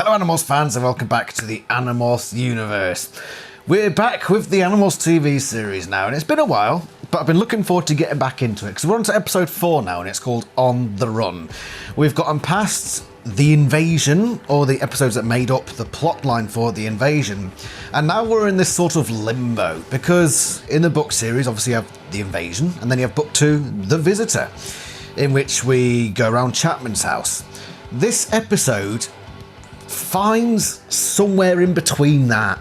Hello Animorphs fans and welcome back to the Animorphs universe. We're back with the Animorphs TV series now, and it's been a while, but I've been looking forward to getting back into it because we're on to episode 4 now and it's called On the Run. We've gotten past the invasion, or the episodes that made up the plotline for the invasion, and now we're in this sort of limbo because in the book series obviously you have the invasion and then you have book 2, The Visitor, in which we go around Chapman's house. This episode finds somewhere in between that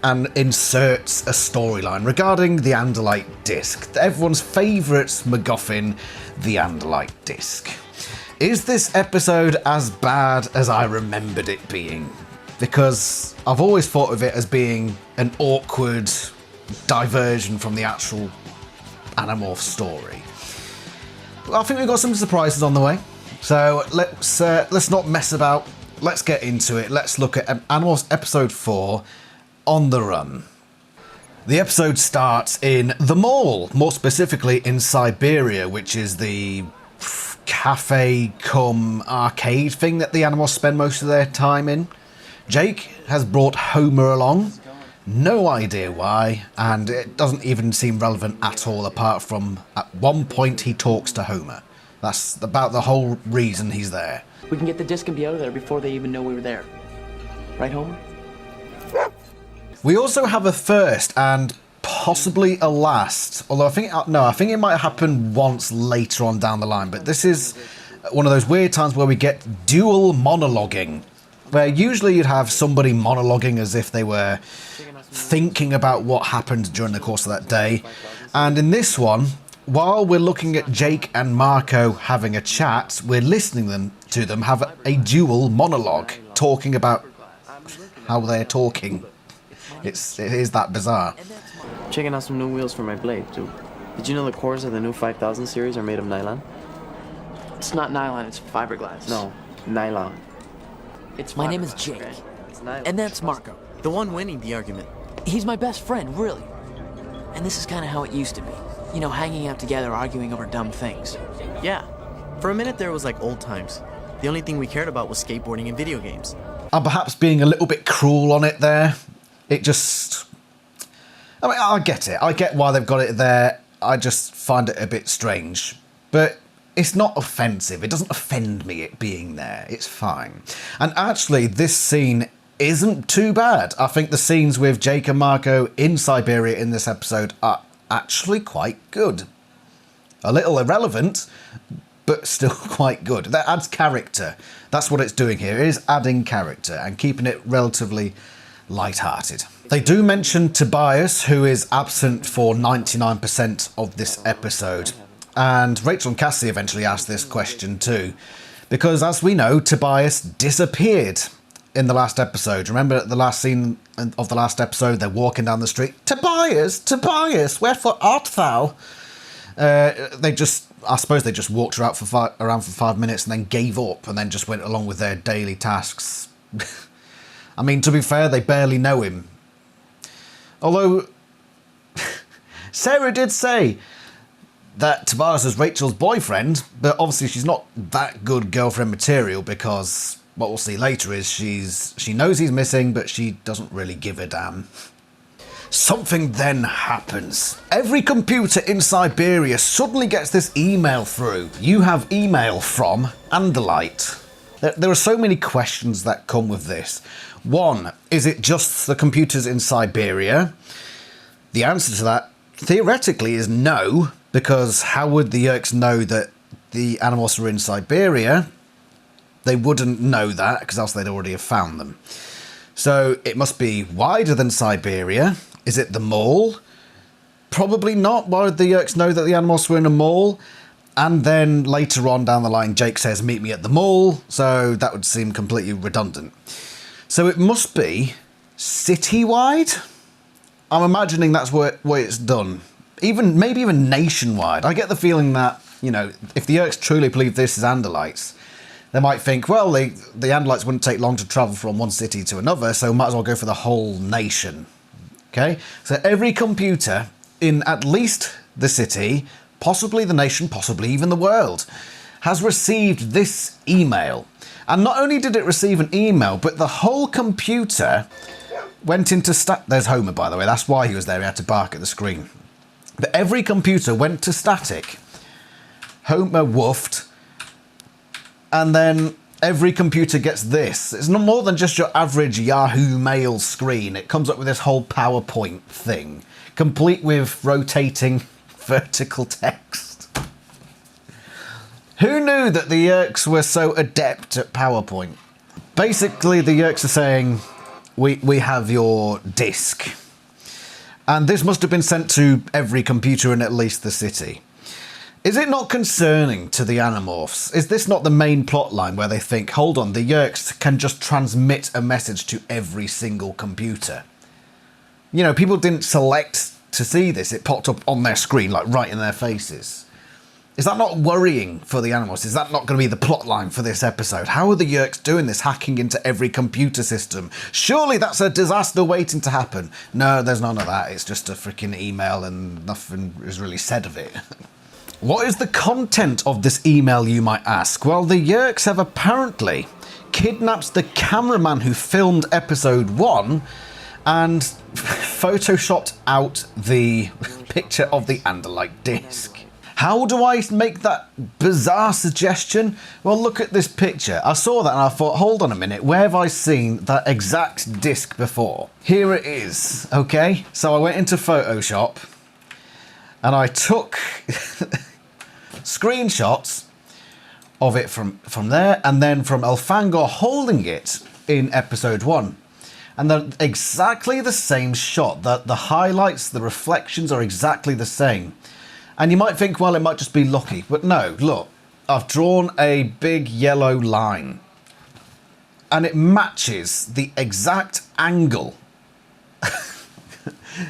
and inserts a storyline regarding the Andalite disc, everyone's favourite MacGuffin, the Andalite disc. Is this episode as bad as I remembered it being? Because I've always thought of it as being an awkward diversion from the actual Animorph story. I think we've got some surprises on the way, so let's not mess about. Let's get into it. Let's look at Animorphs episode 4, On the Run. The episode starts in the mall, more specifically in Siberia, which is the cafe cum arcade thing that the Animorphs spend most of their time in. Jake has brought Homer along, no idea why, and it doesn't even seem relevant at all, apart from at one point he talks to Homer. That's about the whole reason he's there. We can get the disc and be out of there before they even know we were there. Right, Homer? We also have a first and possibly a last, although I think it might happen once later on down the line, but this is one of those weird times where we get dual monologuing, where usually you'd have somebody monologuing as if they were thinking about what happened during the course of that day, and in this one, while we're looking at Jake and Marco having a chat, we're listening to them have a dual monologue, talking about how they're talking. It is that bizarre. Checking out some new wheels for my blade, too. Did you know the cores of the new 5000 series are made of nylon? It's not nylon, it's fiberglass. No, nylon. My name is Jake, and that's Marco, the one winning the argument. He's my best friend, really. And this is kind of how it used to be. You know, hanging out together, arguing over dumb things. Yeah. For a minute there it was like old times. The only thing we cared about was skateboarding and video games. I'm perhaps being a little bit cruel on it there. It just... I mean, I get it. I get why they've got it there. I just find it a bit strange. But it's not offensive. It doesn't offend me, it being there. It's fine. And actually, this scene isn't too bad. I think the scenes with Jake and Marco in Siberia in this episode are actually quite good. A little irrelevant, but still quite good. That adds character. That's what it's doing here. It is adding character and keeping it relatively light-hearted. They do mention Tobias, who is absent for 99% of this episode. And Rachel and Cassie eventually asked this question too, because as we know, Tobias disappeared in the last episode. Remember at the last scene of the last episode, they're walking down the street. Tobias, Tobias, wherefore art thou? I suppose they just walked around for 5 minutes and then gave up and then just went along with their daily tasks. I mean, to be fair, they barely know him. Although, Sarah did say that Tobias is Rachel's boyfriend, but obviously she's not that good girlfriend material because what we'll see later is she knows he's missing, but she doesn't really give a damn. Something then happens. Every computer in Siberia suddenly gets this email through. You have email from Andalite. There are so many questions that come with this. One, is it just the computers in Siberia? The answer to that, theoretically, is no, because how would the Yeerks know that the Animorphs are in Siberia? They wouldn't know that, because else they'd already have found them. So it must be wider than Siberia. Is it the mall? Probably not. Why would the Yeerks know that the Animorphs were in a mall? And then later on down the line, Jake says, meet me at the mall, so that would seem completely redundant. So it must be city-wide? I'm imagining that's where it's done. Maybe even nationwide. I get the feeling that, you know, if the Yeerks truly believe this is Andalites, they might think, well, the Andalites wouldn't take long to travel from one city to another, so might as well go for the whole nation. Okay? So every computer in at least the city, possibly the nation, possibly even the world, has received this email. And not only did it receive an email, but the whole computer went into There's Homer, by the way. That's why he was there. He had to bark at the screen. But every computer went to static. Homer woofed. And then every computer gets this. It's no more than just your average Yahoo Mail screen. It comes up with this whole PowerPoint thing, complete with rotating vertical text. Who knew that the Yeerks were so adept at PowerPoint? Basically, the Yeerks are saying, we have your disk. And this must have been sent to every computer in at least the city. Is it not concerning to the Animorphs? Is this not the main plot line where they think, hold on, the Yeerks can just transmit a message to every single computer? You know, people didn't select to see this. It popped up on their screen, like right in their faces. Is that not worrying for the Animorphs? Is that not going to be the plot line for this episode? How are the Yeerks doing this, hacking into every computer system? Surely that's a disaster waiting to happen. No, there's none of that. It's just a freaking email and nothing is really said of it. What is the content of this email, you might ask? Well, the Yeerks have apparently kidnapped the cameraman who filmed episode 1 and photoshopped out the picture of the Andalite disc. How do I make that bizarre suggestion? Well, look at this picture. I saw that and I thought, hold on a minute, where have I seen that exact disc before? Here it is, okay? So I went into Photoshop and I took screenshots of it from there, and then from Elfangor holding it in episode 1. And they're exactly the same shot. The highlights, the reflections are exactly the same. And you might think, well, it might just be lucky. But no, look, I've drawn a big yellow line. And it matches the exact angle.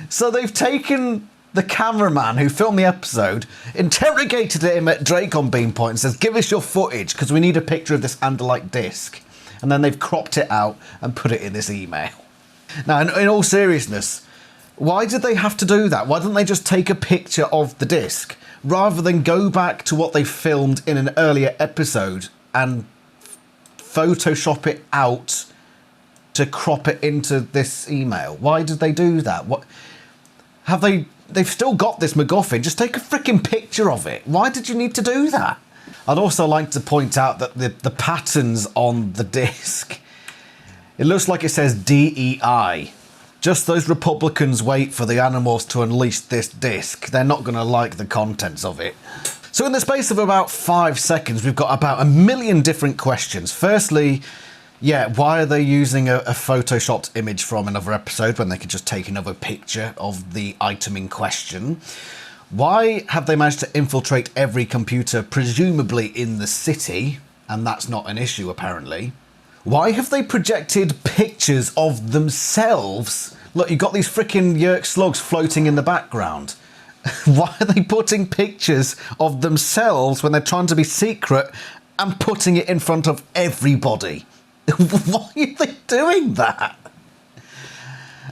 So they've taken the cameraman who filmed the episode, interrogated him at Drake on Beam Point and says, give us your footage because we need a picture of this Andalite disc. And then they've cropped it out and put it in this email. Now, in all seriousness, why did they have to do that? Why didn't they just take a picture of the disc rather than go back to what they filmed in an earlier episode and Photoshop it out to crop it into this email? Why did they do that? What have they... They've still got this MacGuffin. Just take a freaking picture of it. Why did you need to do that? I'd also like to point out that the patterns on the disc, it looks like it says DEI. Just those Republicans wait for the Animorphs to unleash this disc. They're not going to like the contents of it. So in the space of about 5 seconds, we've got about 1 million different questions. Firstly, yeah, why are they using a photoshopped image from another episode when they could just take another picture of the item in question? Why have they managed to infiltrate every computer, presumably in the city? And that's not an issue, apparently. Why have they projected pictures of themselves? Look, you've got these freaking Yeerk slugs floating in the background. Why are they putting pictures of themselves when they're trying to be secret and putting it in front of everybody? Why are they doing that?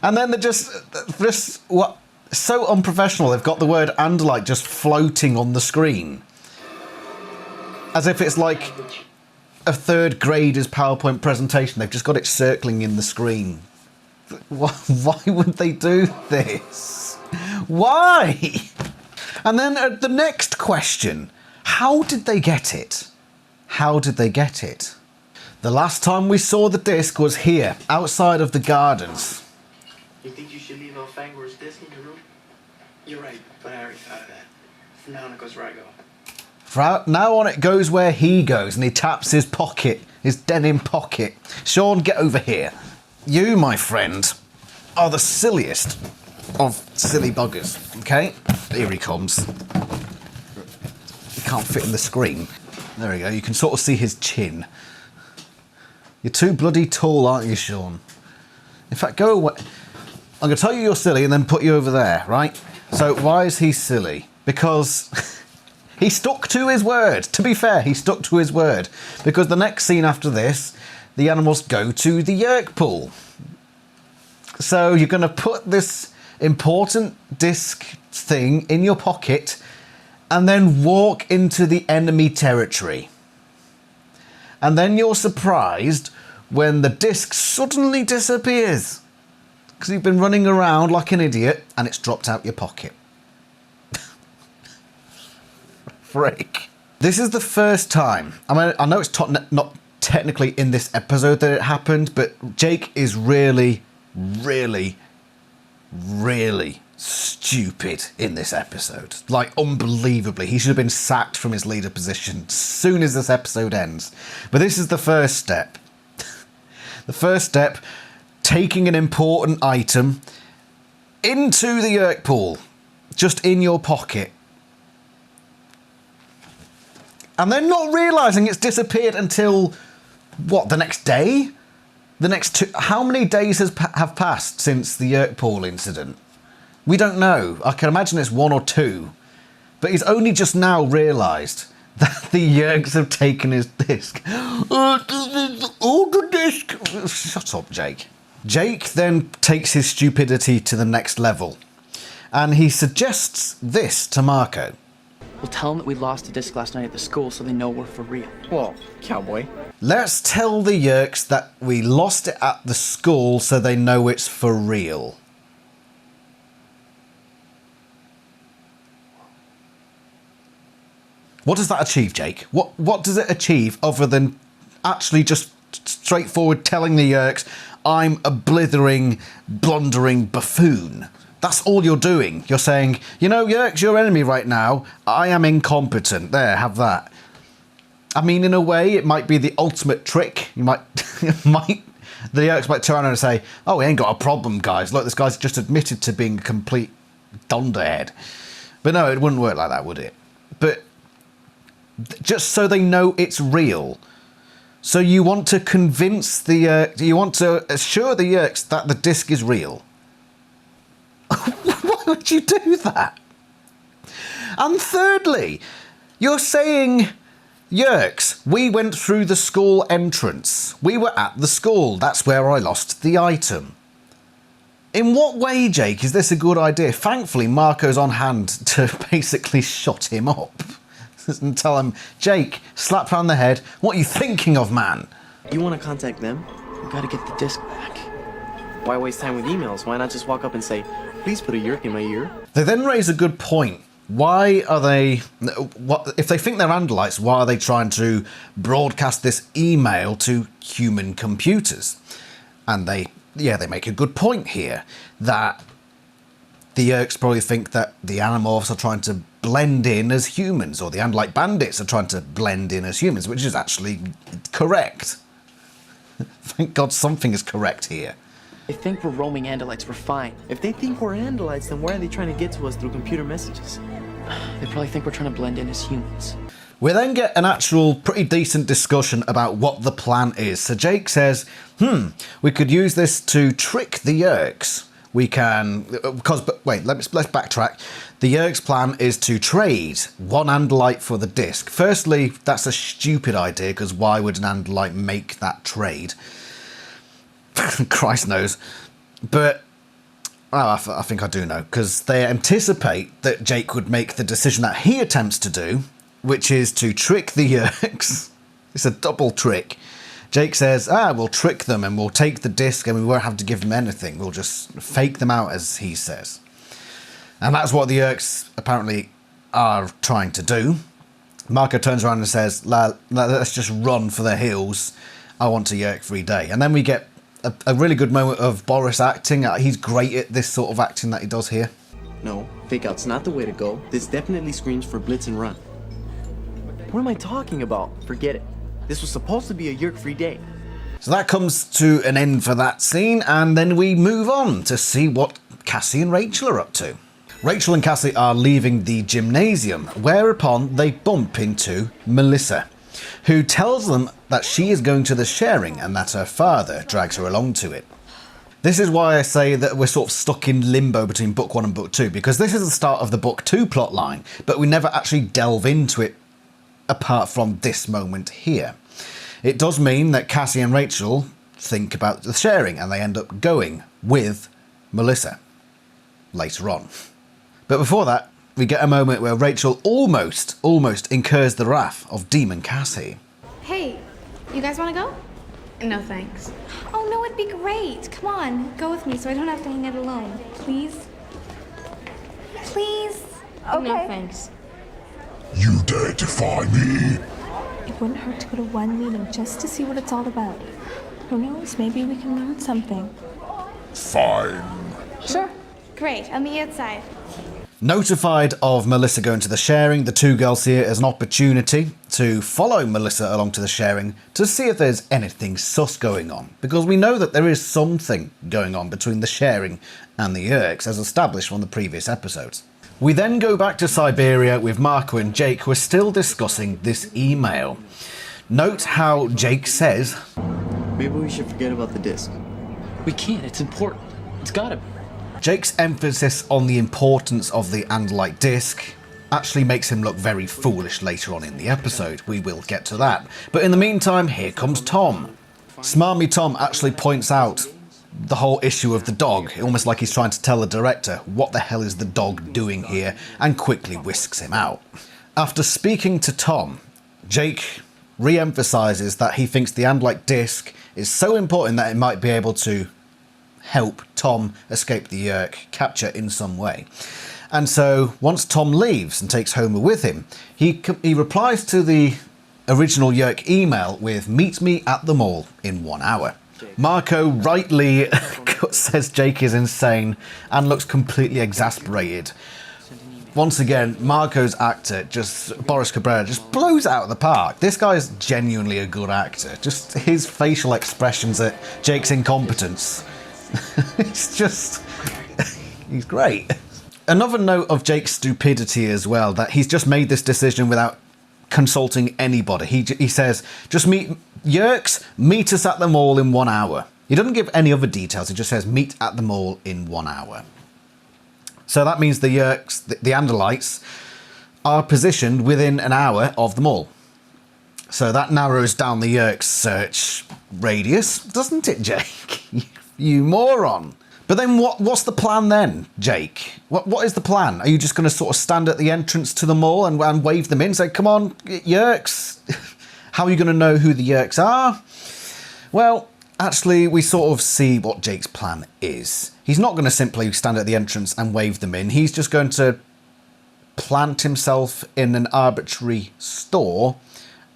And then they're just what? So unprofessional. They've got the word Andalite just floating on the screen, as if it's like a third grader's PowerPoint presentation. They've just got it circling in the screen. Why would they do this? Why? And then the next question: how did they get it? How did they get it? The last time we saw the disc was here, outside of the gardens. You think you should leave Elfangor's disc in your room? You're right, but I already thought of that. From now on it goes where I go. Now on it goes where he goes, and he taps his pocket, his denim pocket. Sean, get over here. You, my friend, are the silliest of silly buggers, okay? Here he comes. He can't fit in the screen. There we go, you can sort of see his chin. You're too bloody tall, aren't you, Sean? In fact, go away. I'm going to tell you you're silly and then put you over there, right? So why is he silly? Because he stuck to his word. To be fair, he stuck to his word. Because the next scene after this, the Animorphs go to the Yeerk pool. So you're going to put this important disc thing in your pocket and then walk into the enemy territory. And then you're surprised when the disc suddenly disappears. Because you've been running around like an idiot and it's dropped out your pocket. Frick. This is the first time, I mean, I know it's not technically in this episode that it happened, but Jake is really, really, really stupid in this episode. Like, unbelievably. He should have been sacked from his leader position as soon as this episode ends. But this is the first step. The first step, taking an important item into the Yerk pool, just in your pocket. And then not realising it's disappeared until, what, the next day? The next two... How many days have passed since the Yerk pool incident? We don't know. I can imagine it's 1 or 2. But he's only just now realised that the Yerks have taken his disc. Oh, the disc! Shut up, Jake. Jake then takes his stupidity to the next level. And he suggests this to Marco. We'll tell them that we lost a disc last night at the school so they know we're for real. Whoa, cowboy. Let's tell the Yerks that we lost it at the school so they know it's for real. What does that achieve, Jake? What does it achieve other than actually just straightforward telling the Yerks, I'm a blithering, blundering buffoon? That's all you're doing. You're saying, you know, Yerk's your enemy right now. I am incompetent. There, have that. I mean, in a way, it might be the ultimate trick. You might, the Yerks might turn around and say, oh, we ain't got a problem, guys. Look, this guy's just admitted to being a complete dunderhead. But no, it wouldn't work like that, would it? But just so they know it's real. So you want to convince the, you want to assure the Yerks that the disc is real. Why would you do that? And thirdly, you're saying, Yerks, we went through the school entrance. We were at the school. That's where I lost the item. In what way, Jake, is this a good idea? Thankfully, Marco's on hand to basically shut him up. And tell him, Jake, slap round the head. What are you thinking of, man? You want to contact them? We gotta get the disc back. Why waste time with emails? Why not just walk up and say, please put a Yerk in my ear? They then raise a good point. Why are they... if they think they're Andalites, why are they trying to broadcast this email to human computers? And they make a good point here, that the Yerks probably think that the Animorphs are trying to blend in as humans, or the Andalite bandits are trying to blend in as humans, which is actually correct. Thank God something is correct here. They think we're roaming Andalites, we're fine. If they think we're Andalites, then why are they trying to get to us through computer messages? They probably think we're trying to blend in as humans. We then get an actual pretty decent discussion about what the plan is. So Jake says, we could use this to trick the Yerks. We can, but wait, let's backtrack. The Yerk's plan is to trade one Andalite for the disc. Firstly, that's a stupid idea, because why would an Andalite make that trade? Christ knows. But, I think I do know, because they anticipate that Jake would make the decision that he attempts to do, which is to trick the Yerks. It's a double trick. Jake says, we'll trick them and we'll take the disc and we won't have to give them anything. We'll just fake them out, as he says. And that's what the Yerks apparently are trying to do. Marco turns around and says, let's just run for the hills. I want a Yerk-free day. And then we get a really good moment of Boris acting. He's great at this sort of acting that he does here. No, fake out's not the way to go. This definitely screams for blitz and run. What am I talking about? Forget it. This was supposed to be a Yerk-free day. So that comes to an end for that scene, and then we move on to see what Cassie and Rachel are up to. Rachel and Cassie are leaving the gymnasium, whereupon they bump into Melissa, who tells them that she is going to the sharing and that her father drags her along to it. This is why I say that we're sort of stuck in limbo between book 1 and book 2, because this is the start of the book 2 plotline, but we never actually delve into it apart from this moment here. It does mean that Cassie and Rachel think about the sharing and they end up going with Melissa later on. But before that, we get a moment where Rachel almost incurs the wrath of Demon Cassie. Hey, You guys want to go? No, thanks. Oh, no, it'd be great. Come on, go with me so I don't have to hang out alone. Please? Please? Okay. No, thanks. You dare defy me? It wouldn't hurt to go to one meeting just to see what it's all about. Who knows, maybe we can learn something. Fine. Sure. Great, I'll meet you outside. Notified of Melissa going to the sharing, the two girls see it as an opportunity to follow Melissa along to the sharing to see if there's anything sus going on. Because we know that there is something going on between the sharing and the Yerks, as established from the previous episodes. We then go back to Siberia with Marco and Jake, who are still discussing this email. Note how Jake says, Maybe we should forget about the disc. We can't, it's important. It's gotta be. Jake's emphasis on the importance of the Andalite disc actually makes him look very foolish later on in the episode. We will get to that. But in the meantime, here comes Tom. Smarmy Tom actually points out the whole issue of the dog, almost like he's trying to tell the director what the hell is the dog doing here, and quickly whisks him out. After speaking to Tom, Jake re-emphasises that he thinks the Andalite disc is so important that it might be able to help Tom escape the Yerk capture in some way. And so once Tom leaves and takes Homer with him, he replies to the original Yerk email with "Meet me at the mall in 1 hour." Marco rightly says Jake is insane and looks completely exasperated. Once again, Marco's actor, Boris Cabrera, just blows it out of the park. This guy is genuinely a good actor. Just his facial expressions at Jake's incompetence. It's just... he's great. Another note of Jake's stupidity as well, that he's just made this decision without consulting anybody. He says, just meet us at the mall in 1 hour. He doesn't give any other details, he just says, meet at the mall in 1 hour. So that means the Yerks, the Andalites, are positioned within an hour of the mall. So that narrows down the Yerks' search radius, doesn't it, Jake? You moron. But then what's the plan then, Jake? What is the plan? Are you just going to sort of stand at the entrance to the mall and wave them in, say, come on, Yerks? How are you going to know who the Yerks are? Well, actually, we sort of see what Jake's plan is. He's not going to simply stand at the entrance and wave them in. He's just going to plant himself in an arbitrary store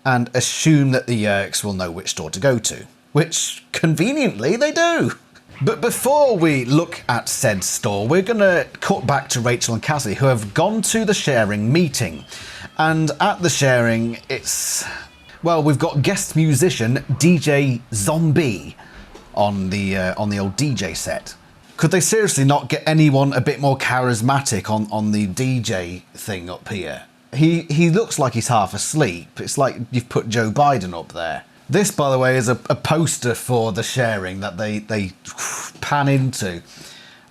and assume that the Yerks will know which store to go to. Which, conveniently, they do. But before we look at said store, we're going to cut back to Rachel and Cassie, who have gone to the sharing meeting. And at the sharing, well, we've got guest musician DJ Zombie on the old DJ set. Could they seriously not get anyone a bit more charismatic on the DJ thing up here? He looks like he's half asleep. It's like you've put Joe Biden up there. This, by the way, is a poster for the sharing that they pan into.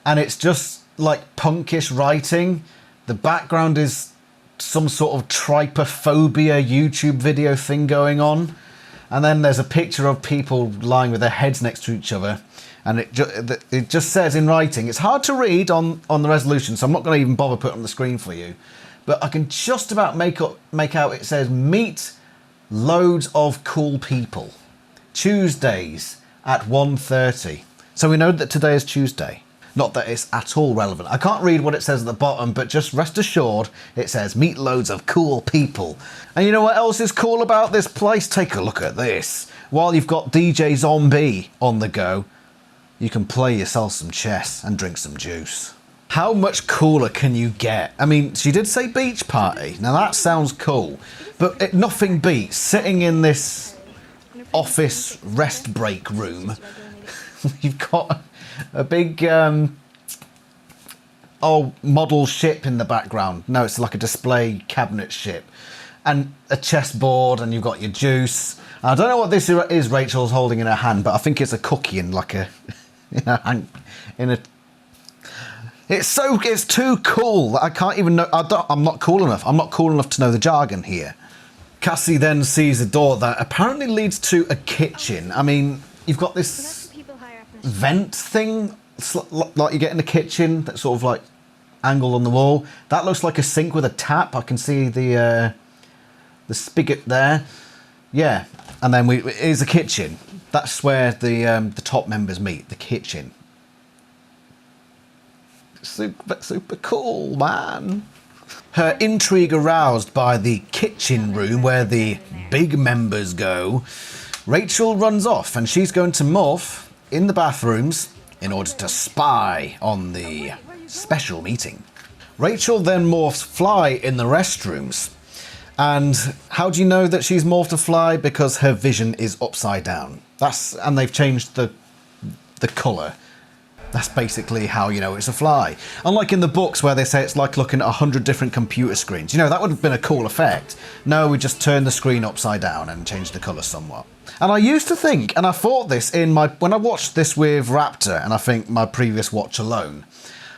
And it's just like punkish writing. The background is some sort of trypophobia YouTube video thing going on. And then there's a picture of people lying with their heads next to each other. And it just says in writing, it's hard to read on the resolution, so I'm not going to even bother putting it on the screen for you. But I can just about make out it says, meet loads of cool people. Tuesdays at 1:30. So we know that today is Tuesday. Not that it's at all relevant. I can't read what it says at the bottom, but just rest assured it says meet loads of cool people. And you know what else is cool about this place? Take a look at this. While you've got DJ Zombie on the go, you can play yourself some chess and drink some juice. How much cooler can you get? I mean, she did say beach party. Now that sounds cool, but nothing beats sitting in this office rest break room. You've got a big model ship in the background. No, it's like a display cabinet ship. And a chessboard, and you've got your juice. I don't know what this is Rachel's holding in her hand, but I think it's a cookie in like a... It's too cool that I can't even know. I'm not cool enough. I'm not cool enough to know the jargon here. Cassie then sees a door that apparently leads to a kitchen. I mean, you've got this vent thing, like you get in the kitchen, that's sort of like angled on the wall. That looks like a sink with a tap. I can see the spigot there. Yeah, And then here's the kitchen. That's where the top members meet, the kitchen. Super cool, man. Her intrigue aroused by the kitchen room where the big members go, Rachel runs off and she's going to morph in the bathrooms in order to spy on the special meeting. Rachel then morphs Fly in the restrooms. And how do you know that she's morphed a Fly? Because her vision is upside down. And they've changed the colour. That's basically how you know it's a Fly. Unlike in the books where they say it's like looking at 100 different computer screens. You know, that would have been a cool effect. No, we just turned the screen upside down and changed the colour somewhat. And I used to think, and I thought this when I watched this with Raptor, and I think my previous watch alone,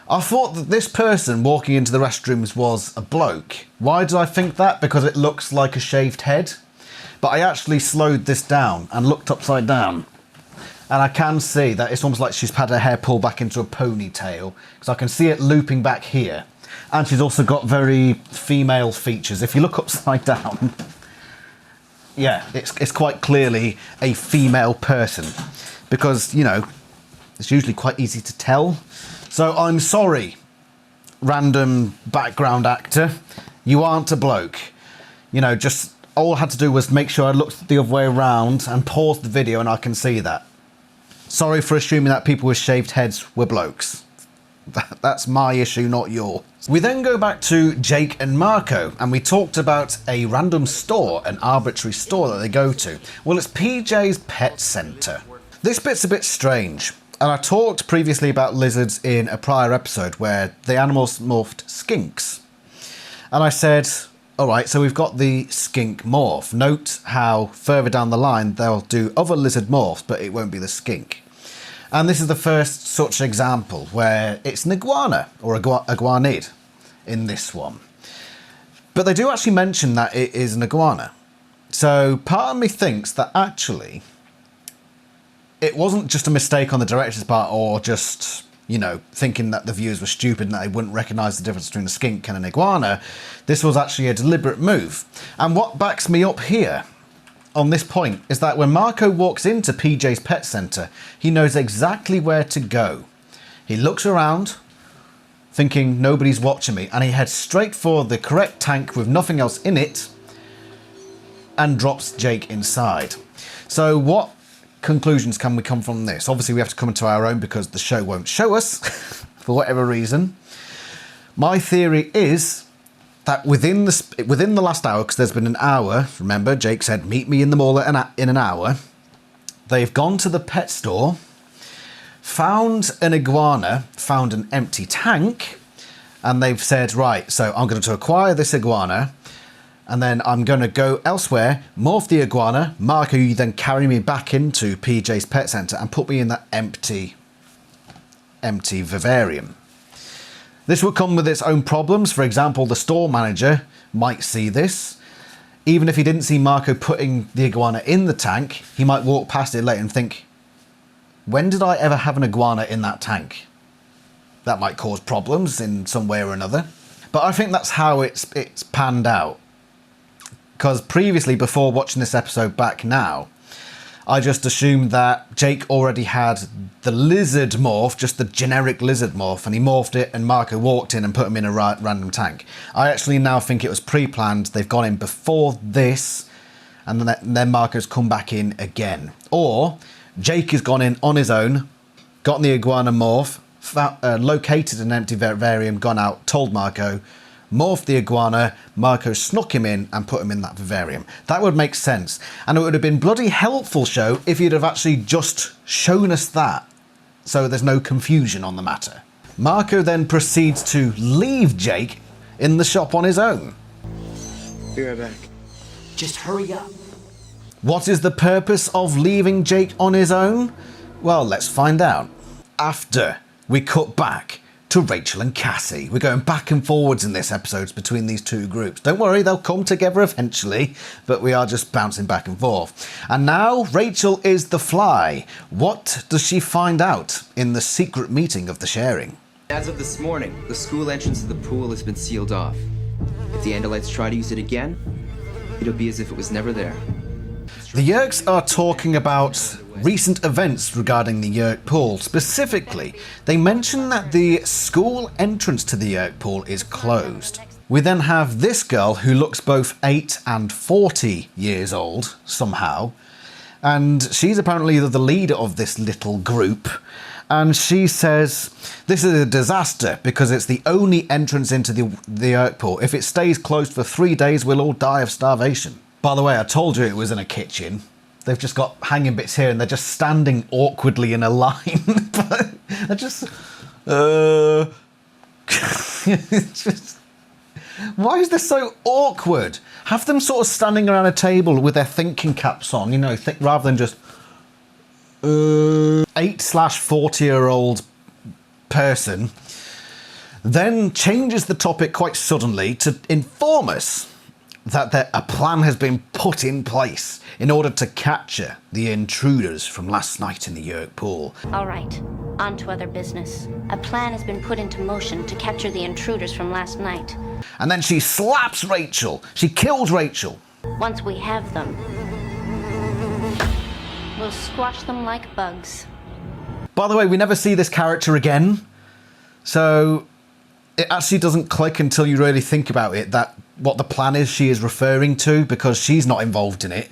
I thought that this person walking into the restrooms was a bloke. Why did I think that? Because it looks like a shaved head. But I actually slowed this down and looked upside down. And I can see that it's almost like she's had her hair pulled back into a ponytail, because I can see it looping back here. And she's also got very female features. If you look upside down, yeah, it's quite clearly a female person. Because, you know, it's usually quite easy to tell. So I'm sorry, random background actor, you aren't a bloke. You know, just all I had to do was make sure I looked the other way around and paused the video and I can see that. Sorry for assuming that people with shaved heads were blokes. That's my issue, not yours. We then go back to Jake and Marco, and we talked about a random store, an arbitrary store that they go to. Well, it's PJ's Pet Center. This bit's a bit strange, and I talked previously about lizards in a prior episode where the animals morphed skinks. And I said, alright, so we've got the skink morph. Note how further down the line they'll do other lizard morphs, but it won't be the skink. And this is the first such example where it's an iguana, or iguanid, in this one. But they do actually mention that it is an iguana. So part of me thinks that actually it wasn't just a mistake on the director's part, or just, you know, thinking that the viewers were stupid and that they wouldn't recognise the difference between a skink and an iguana. This was actually a deliberate move. And what backs me up here on this point is that when Marco walks into PJ's Pet Center, he knows exactly where to go. He looks around, thinking nobody's watching me, and he heads straight for the correct tank with nothing else in it and drops Jake inside. So what conclusions can we come from this? Obviously we have to come into our own because the show won't show us for whatever reason. My theory is that within the last hour, because there's been an hour, remember Jake said meet me in the mall in an hour, they've gone to the pet store, found an iguana, found an empty tank, and they've said, right, so I'm going to acquire this iguana, and then I'm going to go elsewhere, morph the iguana. Marco, you then carry me back into PJ's Pet Center and put me in that empty vivarium. This would come with its own problems. For example, the store manager might see this. Even if he didn't see Marco putting the iguana in the tank, he might walk past it later and think, when did I ever have an iguana in that tank? That might cause problems in some way or another. But I think that's how it's panned out. Because previously, before watching this episode back now, I just assumed that Jake already had the lizard morph, just the generic lizard morph, and he morphed it and Marco walked in and put him in a random tank. I actually now think it was pre-planned. They've gone in before this, and then Marco's come back in again. Or Jake has gone in on his own, gotten the iguana morph, located an empty vivarium, gone out, told Marco, morphed the iguana, Marco snuck him in and put him in that vivarium. That would make sense. And it would have been bloody helpful, show, if you'd have actually just shown us that, so there's no confusion on the matter. Marco then proceeds to leave Jake in the shop on his own. Be right back. Just hurry up. What is the purpose of leaving Jake on his own? Well, let's find out. After we cut back to Rachel and Cassie. We're going back and forwards in this episode between these two groups. Don't worry, they'll come together eventually, but we are just bouncing back and forth. And now Rachel is the Fly. What does she find out in the secret meeting of the sharing? As of this morning, the school entrance to the pool has been sealed off. If the Andalites try to use it again, it'll be as if it was never there. The Yeerks are talking about recent events regarding the Yeerk pool. Specifically, they mention that the school entrance to the Yeerk pool is closed. We then have this girl who looks both 8 and 40 years old, somehow. And she's apparently the leader of this little group. And she says, this is a disaster because it's the only entrance into the Yeerk pool. If it stays closed for 3 days, we'll all die of starvation. By the way, I told you it was in a kitchen. They've just got hanging bits here and they're just standing awkwardly in a line. But they're just... it's just... Why is this so awkward? Have them sort of standing around a table with their thinking caps on, you know, rather than just 8/40-year-old person. Then changes the topic quite suddenly to inform us that a plan has been put in place in order to capture the intruders from last night in the Yeerk pool. All right, on to other business. A plan has been put into motion to capture the intruders from last night. And then she slaps Rachel. She kills Rachel. Once we have them, we'll squash them like bugs. By the way, we never see this character again. So it actually doesn't click until you really think about it that what the plan is she is referring to, because she's not involved in it.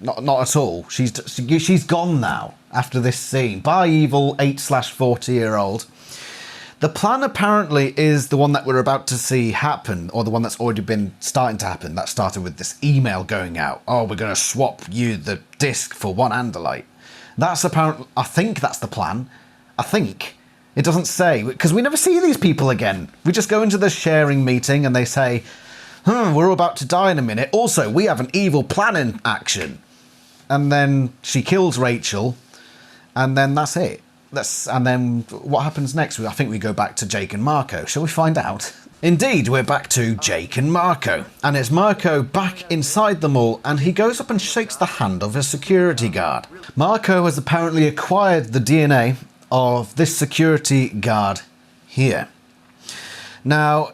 Not at all. She's gone now after this scene. Bye, evil 8/40-year-old. The plan apparently is the one that we're about to see happen, or the one that's already been starting to happen. That started with this email going out. Oh, we're going to swap you the disc for one Andalite. That's apparently, I think that's the plan. I think. It doesn't say, because we never see these people again. We just go into the sharing meeting and they say, we're all about to die in a minute. Also, we have an evil plan in action. And then she kills Rachel, and then that's it. And then what happens next? I think we go back to Jake and Marco. Shall we find out? Indeed, we're back to Jake and Marco. And it's Marco back inside the mall, and he goes up and shakes the hand of a security guard. Marco has apparently acquired the DNA of this security guard here. Now,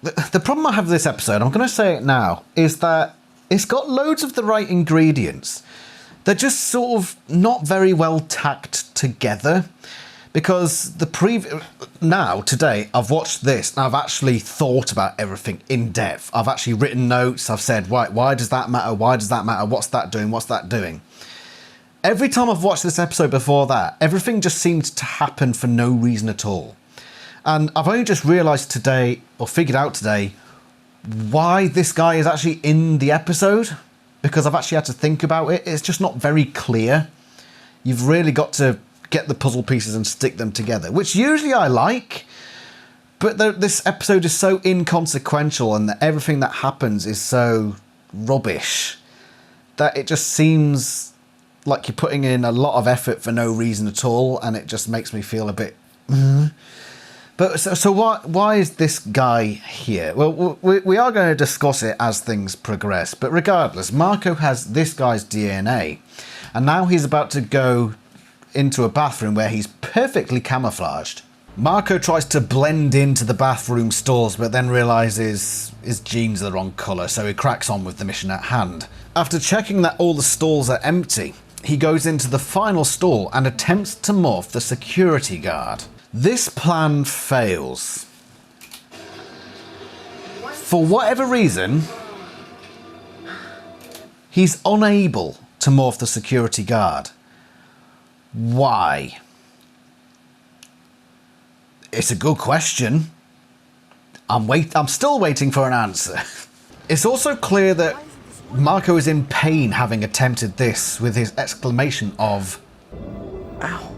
the problem I have with this episode, I'm going to say it now, is that it's got loads of the right ingredients. They're just sort of not very well tacked together, because today, I've watched this and I've actually thought about everything in depth. I've actually written notes. I've said, why does that matter? Why does that matter? What's that doing? What's that doing? Every time I've watched this episode before that, everything just seemed to happen for no reason at all. And I've only just realised today, or figured out today, why this guy is actually in the episode, because I've actually had to think about it. It's just not very clear. You've really got to get the puzzle pieces and stick them together, which usually I like, but this episode is so inconsequential and everything that happens is so rubbish that it just seems like you're putting in a lot of effort for no reason at all, and it just makes me feel a bit... But so why is this guy here? Well, we are going to discuss it as things progress. But regardless, Marco has this guy's DNA. And now he's about to go into a bathroom where he's perfectly camouflaged. Marco tries to blend into the bathroom stalls, but then realises his jeans are the wrong colour, so he cracks on with the mission at hand. After checking that all the stalls are empty, he goes into the final stall and attempts to morph the security guard. This plan fails. For whatever reason, he's unable to morph the security guard. Why? It's a good question. I'm still waiting for an answer. It's also clear that Marco is in pain having attempted this, with his exclamation of "Ow."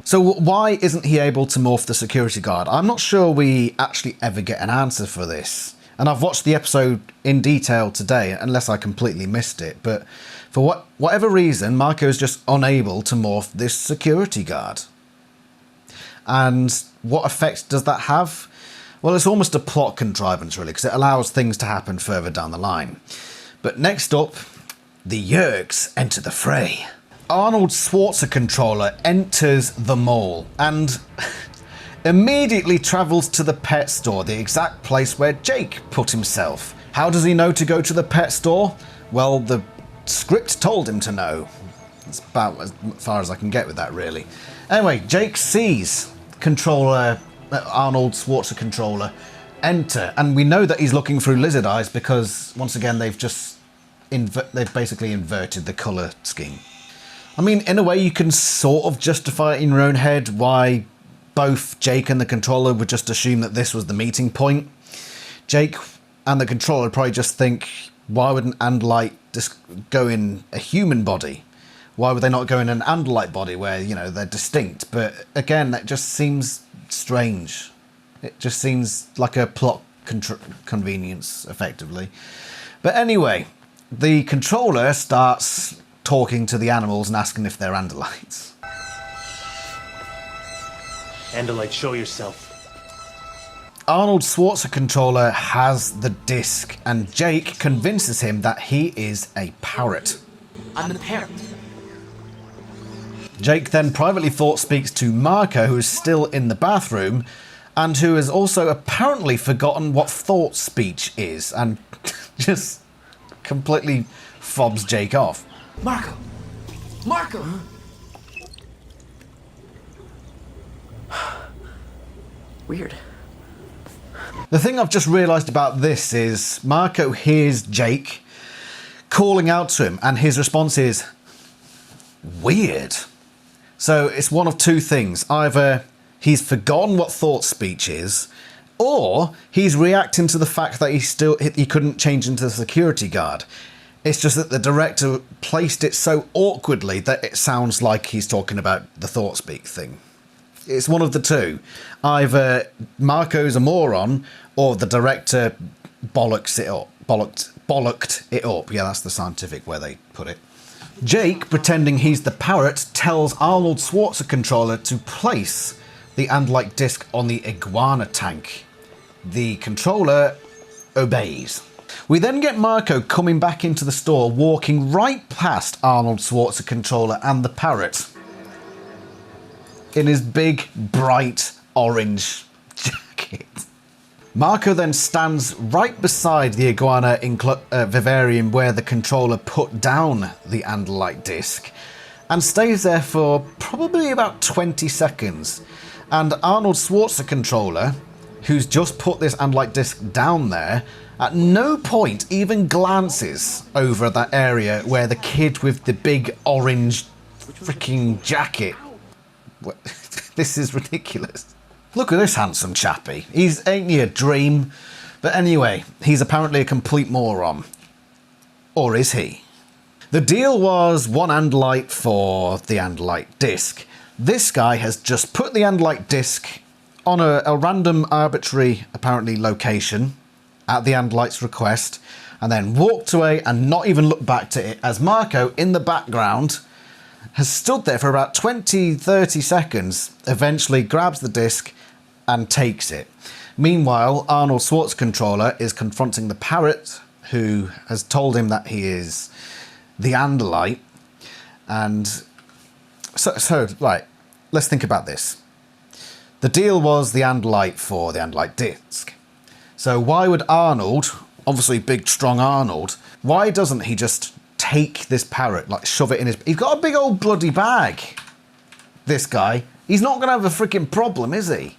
So why isn't he able to morph the security guard? I'm not sure we actually ever get an answer for this. And I've watched the episode in detail today, unless I completely missed it. But for whatever reason, Marco is just unable to morph this security guard. And what effect does that have? Well, it's almost a plot contrivance, really, because it allows things to happen further down the line. But next up, the Yeerks enter the fray. Arnold Schwarzenegger enters the mall and immediately travels to the pet store, the exact place where Jake put himself. How does he know to go to the pet store? Well, the script told him to know. That's about as far as I can get with that, really. Anyway, Jake sees Arnold Schwarzenegger controller enter, and we know that he's looking through lizard eyes because, once again, they've basically inverted the colour scheme. I mean, in a way, you can sort of justify it in your own head why both Jake and the controller would just assume that this was the meeting point. Jake and the controller would probably just think, why would an Andalite just go in a human body? Why would they not go in an Andalite body where, you know, they're distinct? But again, that just seems strange. It just seems like a plot convenience, effectively. But anyway, the controller starts talking to the animals and asking if they're Andalites. Andalite, show yourself. Arnold Schwarzenegger controller has the disc, and Jake convinces him that he is a parrot. I'm the parrot. Jake then privately thought speaks to Marco, who is still in the bathroom, and who has also apparently forgotten what thought speech is, and just completely fobs Jake off. Marco! Marco! Weird. The thing I've just realised about this is Marco hears Jake calling out to him, and his response is weird. So it's one of two things. Either he's forgotten what thought speech is, or he's reacting to the fact that he couldn't change into the security guard. It's just that the director placed it so awkwardly that it sounds like he's talking about the thought speak thing. It's one of the two. Either Marco's a moron, or the director bollocked it up. Bollocked it up. Yeah, that's the scientific way they put it. Jake, pretending he's the parrot, tells Arnold Schwarzenegger controller to place the Andalite disc on the iguana tank. The controller obeys. We then get Marco coming back into the store, walking right past Arnold Schwarzenegger controller and the parrot in his big, bright orange jacket. Marco then stands right beside the iguana vivarium where the controller put down the Andalite disc and stays there for probably about 20 seconds. And Arnold Schwarzenegger controller, who's just put this Andalite disc down there, at no point even glances over that area where the kid with the big orange freaking jacket. This is ridiculous. Look at this handsome chappie. Ain't he a dream? But anyway, he's apparently a complete moron. Or is he? The deal was one Andalite for the Andalite disc. This guy has just put the Andalite disc on a random, arbitrary, apparently, location at the Andalite's request, and then walked away and not even looked back to it, as Marco, in the background, has stood there for about 20-30 seconds, eventually grabs the disc and takes it. Meanwhile, Arnold Schwarzenegger controller is confronting the parrot, who has told him that he is the Andalite. And so right, let's think about this. The deal was the Andalite for the Andalite disc. So why would Arnold, obviously big, strong Arnold, why doesn't he just take this parrot, like shove it in his... He's got a big old bloody bag, this guy. He's not going to have a freaking problem, is he?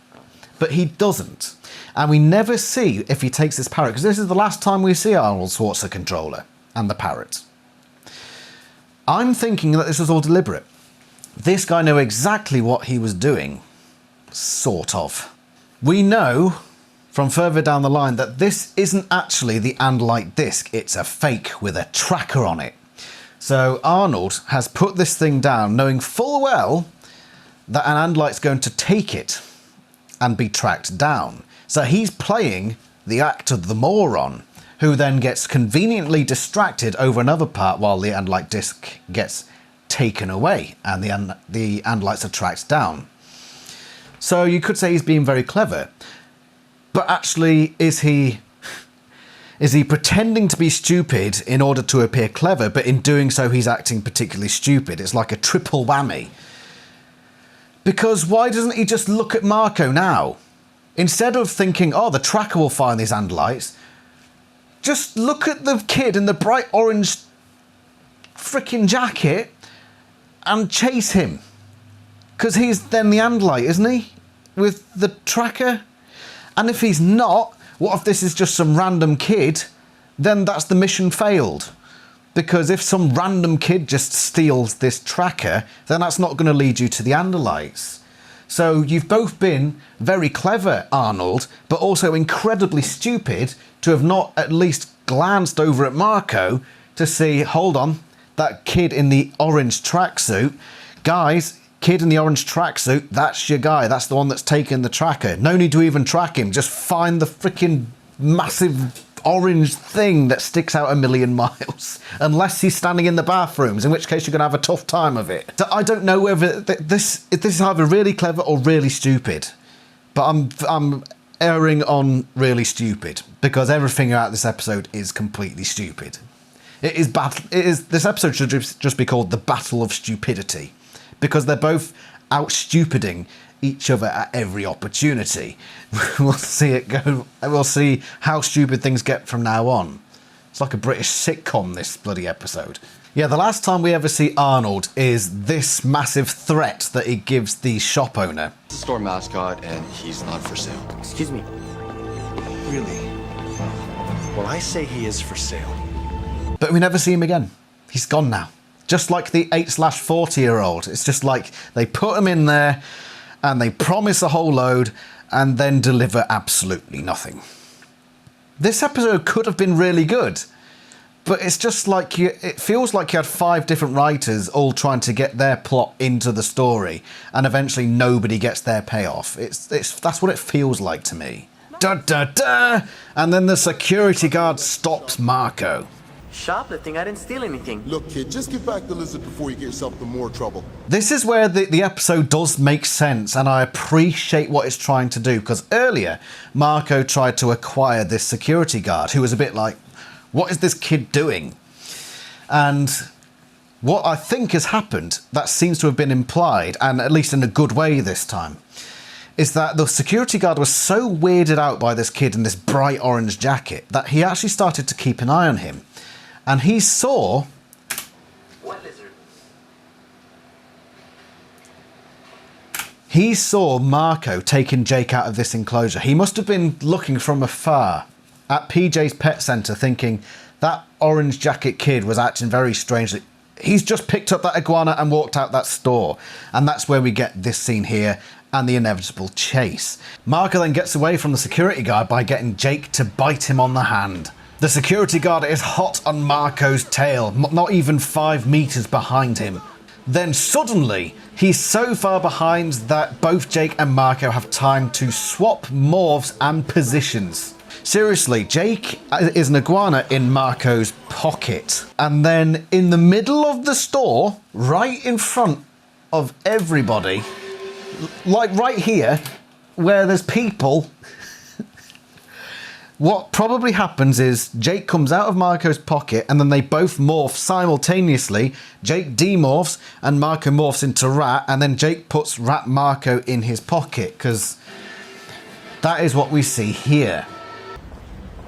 But he doesn't. And we never see if he takes this parrot, because this is the last time we see Arnold Schwarzenegger controller and the parrot. I'm thinking that this was all deliberate. This guy knew exactly what he was doing. Sort of. We know from further down the line that this isn't actually the Andalite disc. It's a fake with a tracker on it. So Arnold has put this thing down knowing full well that an Andalite's going to take it and be tracked down. So he's playing the act of the moron, who then gets conveniently distracted over another part while the Andalite disc gets taken away and the Andalites are tracked down. So you could say he's being very clever. But actually, is he pretending to be stupid in order to appear clever, but in doing so he's acting particularly stupid? It's like a triple whammy. Because why doesn't he just look at Marco now? Instead of thinking, oh, the tracker will find these Andalites, Just look at the kid in the bright orange freaking jacket and chase him. Because he's then the Andalite, isn't he? With the tracker. And if he's not, what if this is just some random kid? Then that's the mission failed. Because if some random kid just steals this tracker, then that's not going to lead you to the Andalites. So you've both been very clever, Arnold, but also incredibly stupid to have not at least glanced over at Marco to see, hold on, that kid in the orange tracksuit. Guys, kid in the orange tracksuit, that's your guy. That's the one that's taken the tracker. No need to even track him. Just find the freaking massive orange thing that sticks out a million miles. Unless he's standing in the bathrooms, in which case you're going to have a tough time of it. So I don't know whether this is either really clever or really stupid. But I'm erring on really stupid, because everything about this episode is completely stupid. This episode should just be called The Battle of Stupidity, because they're both out-stupiding each other at every opportunity. We'll see it go. We'll see how stupid things get from now on. It's like a British sitcom, this bloody episode. Yeah, the last time we ever see Arnold is this massive threat that he gives the shop owner. He's a store mascot and he's not for sale. Excuse me. Really? Well, I say he is for sale. But we never see him again. He's gone now. Just like the 8/40-year-old. It's just like they put him in there and they promise a whole load and then deliver absolutely nothing. This episode could have been really good, but it's just like it feels like you had 5 different writers all trying to get their plot into the story, and eventually nobody gets their payoff. That's what it feels like to me. Da da da! And then the security guard stops Marco. Shoplifting? I didn't steal anything. Look, kid, just get back to Lizard before you get yourself in more trouble. This is where the episode does make sense, and I appreciate what it's trying to do, because earlier Marco tried to acquire this security guard who was a bit like, what is this kid doing? And what I think has happened, that seems to have been implied, and at least in a good way this time, is that the security guard was so weirded out by this kid in this bright orange jacket that he actually started to keep an eye on him. And he saw... What lizard? He saw Marco taking Jake out of this enclosure. He must have been looking from afar at PJ's pet centre thinking that orange jacket kid was acting very strangely. He's just picked up that iguana and walked out that store. And that's where we get this scene here and the inevitable chase. Marco then gets away from the security guard by getting Jake to bite him on the hand. The security guard is hot on Marco's tail, not even 5 meters behind him. Then suddenly, he's so far behind that both Jake and Marco have time to swap morphs and positions. Seriously, Jake is an iguana in Marco's pocket. And then in the middle of the store, right in front of everybody, like right here, where there's people, what probably happens is Jake comes out of Marco's pocket and then they both morph simultaneously. Jake demorphs and Marco morphs into Rat, and then Jake puts Rat Marco in his pocket, because that is what we see here.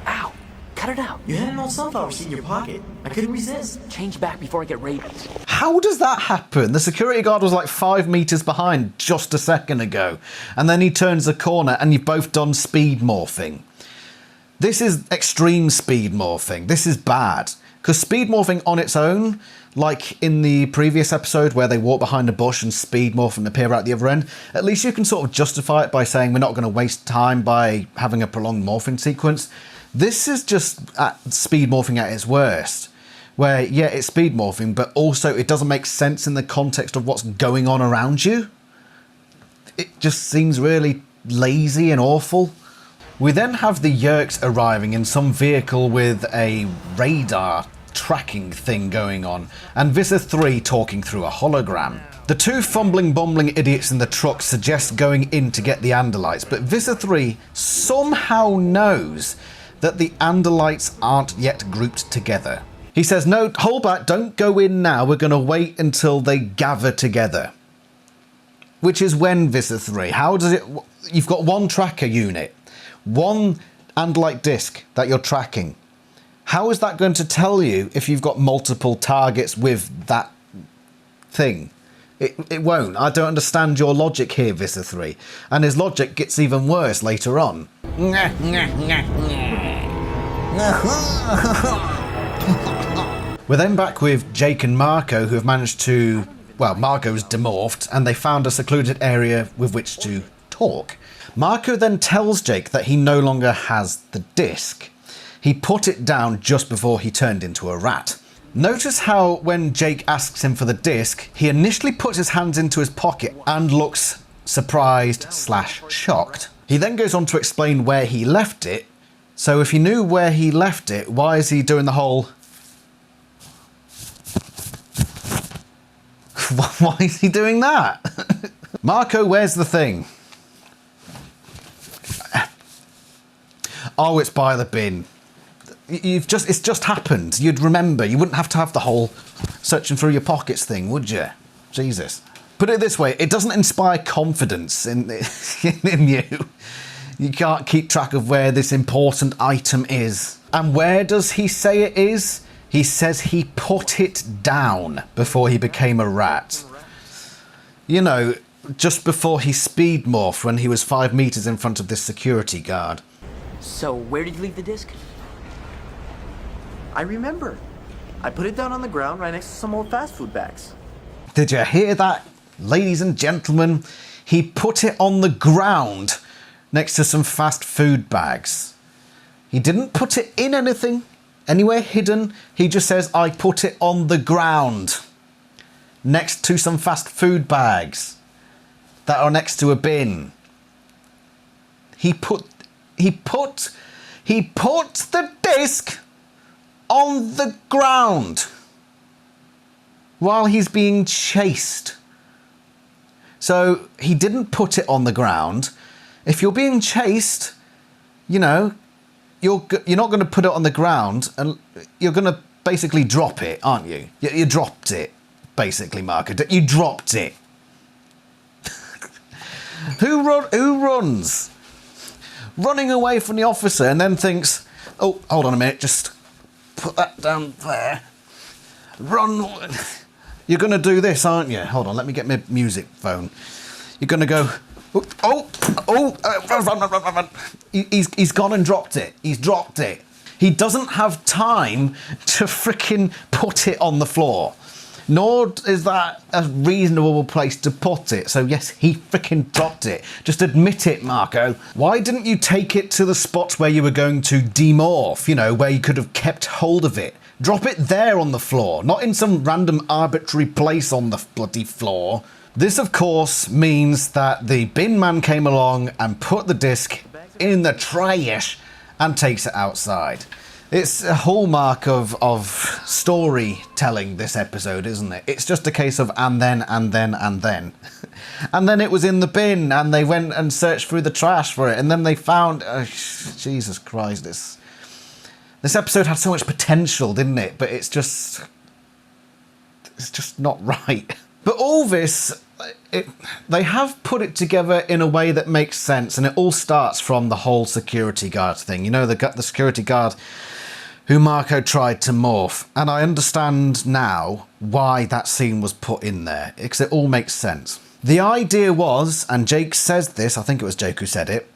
Ow! Cut it out. You had an old sunflower seed in your pocket. I couldn't resist. Change back before I get rabies. How does that happen? The security guard was like 5 meters behind just a second ago, and then he turns the corner and you've both done speed morphing. This is extreme speed morphing. This is bad. Because speed morphing on its own, like in the previous episode where they walk behind a bush and speed morph and appear out the other end, at least you can sort of justify it by saying we're not going to waste time by having a prolonged morphing sequence. This is just speed morphing at its worst. Where, yeah, it's speed morphing, but also it doesn't make sense in the context of what's going on around you. It just seems really lazy and awful. We then have the Yerks arriving in some vehicle with a radar tracking thing going on, and Visser 3 talking through a hologram. The 2 fumbling, bumbling idiots in the truck suggest going in to get the Andalites, but Visser 3 somehow knows that the Andalites aren't yet grouped together. He says, no, hold back, don't go in now, we're going to wait until they gather together. Which is when, Visser 3? How does it... You've got one tracker unit. One Andalite disc that you're tracking. How is that going to tell you if you've got multiple targets with that thing? It won't. I don't understand your logic here, Visser 3. And his logic gets even worse later on. We're then back with Jake and Marco, who have managed to... Well, Marco's demorphed, and they found a secluded area with which to talk. Marco then tells Jake that he no longer has the disc. He put it down just before he turned into a rat. Notice how when Jake asks him for the disc, he initially puts his hands into his pocket and looks surprised/shocked. He then goes on to explain where he left it. So if he knew where he left it, why is he doing the whole... Why is he doing that? Marco, where's the thing? Oh, it's by the bin. It's just happened. You'd remember. You wouldn't have to have the whole searching through your pockets thing, would you? Jesus. Put it this way, it doesn't inspire confidence in you. You can't keep track of where this important item is. And where does he say it is? He says he put it down before he became a rat. You know, just before he speed morphed when he was 5 meters in front of this security guard. So, where did you leave the disc? I remember. I put it down on the ground right next to some old fast food bags. Did you hear that, ladies and gentlemen? He put it on the ground next to some fast food bags. He didn't put it in anything, anywhere hidden. He just says, I put it on the ground next to some fast food bags that are next to a bin. He put the disc on the ground while he's being chased. So he didn't put it on the ground. If you're being chased, you know, you're not going to put it on the ground, and you're going to basically drop it, aren't you? You dropped it, basically, Marco. You dropped it. Who runs? Running away from the officer and then thinks, oh, hold on a minute, just put that down there. Run. You're going to do this, aren't you? Hold on, let me get my music phone. You're going to go, run. He's gone and dropped it. He's dropped it. He doesn't have time to frickin' put it on the floor. Nor is that a reasonable place to put it. So yes, he frickin' dropped it. Just admit it, Marco. Why didn't you take it to the spot where you were going to demorph, you know, where you could have kept hold of it? Drop it there on the floor, not in some random arbitrary place on the bloody floor. This, of course, means that the bin man came along and put the disc in the trash and takes it outside. It's a hallmark of storytelling, this episode, isn't it? It's just a case of and then. And then it was in the bin, and they went and searched through the trash for it, and then they found... Jesus Christ, this episode had so much potential, didn't it? But it's just not right. But all this, they have put it together in a way that makes sense, and it all starts from the whole security guard thing. You know, the security guard who Marco tried to morph. And I understand now why that scene was put in there, because it all makes sense. The idea was, and Jake says this, I think it was Jake who said it,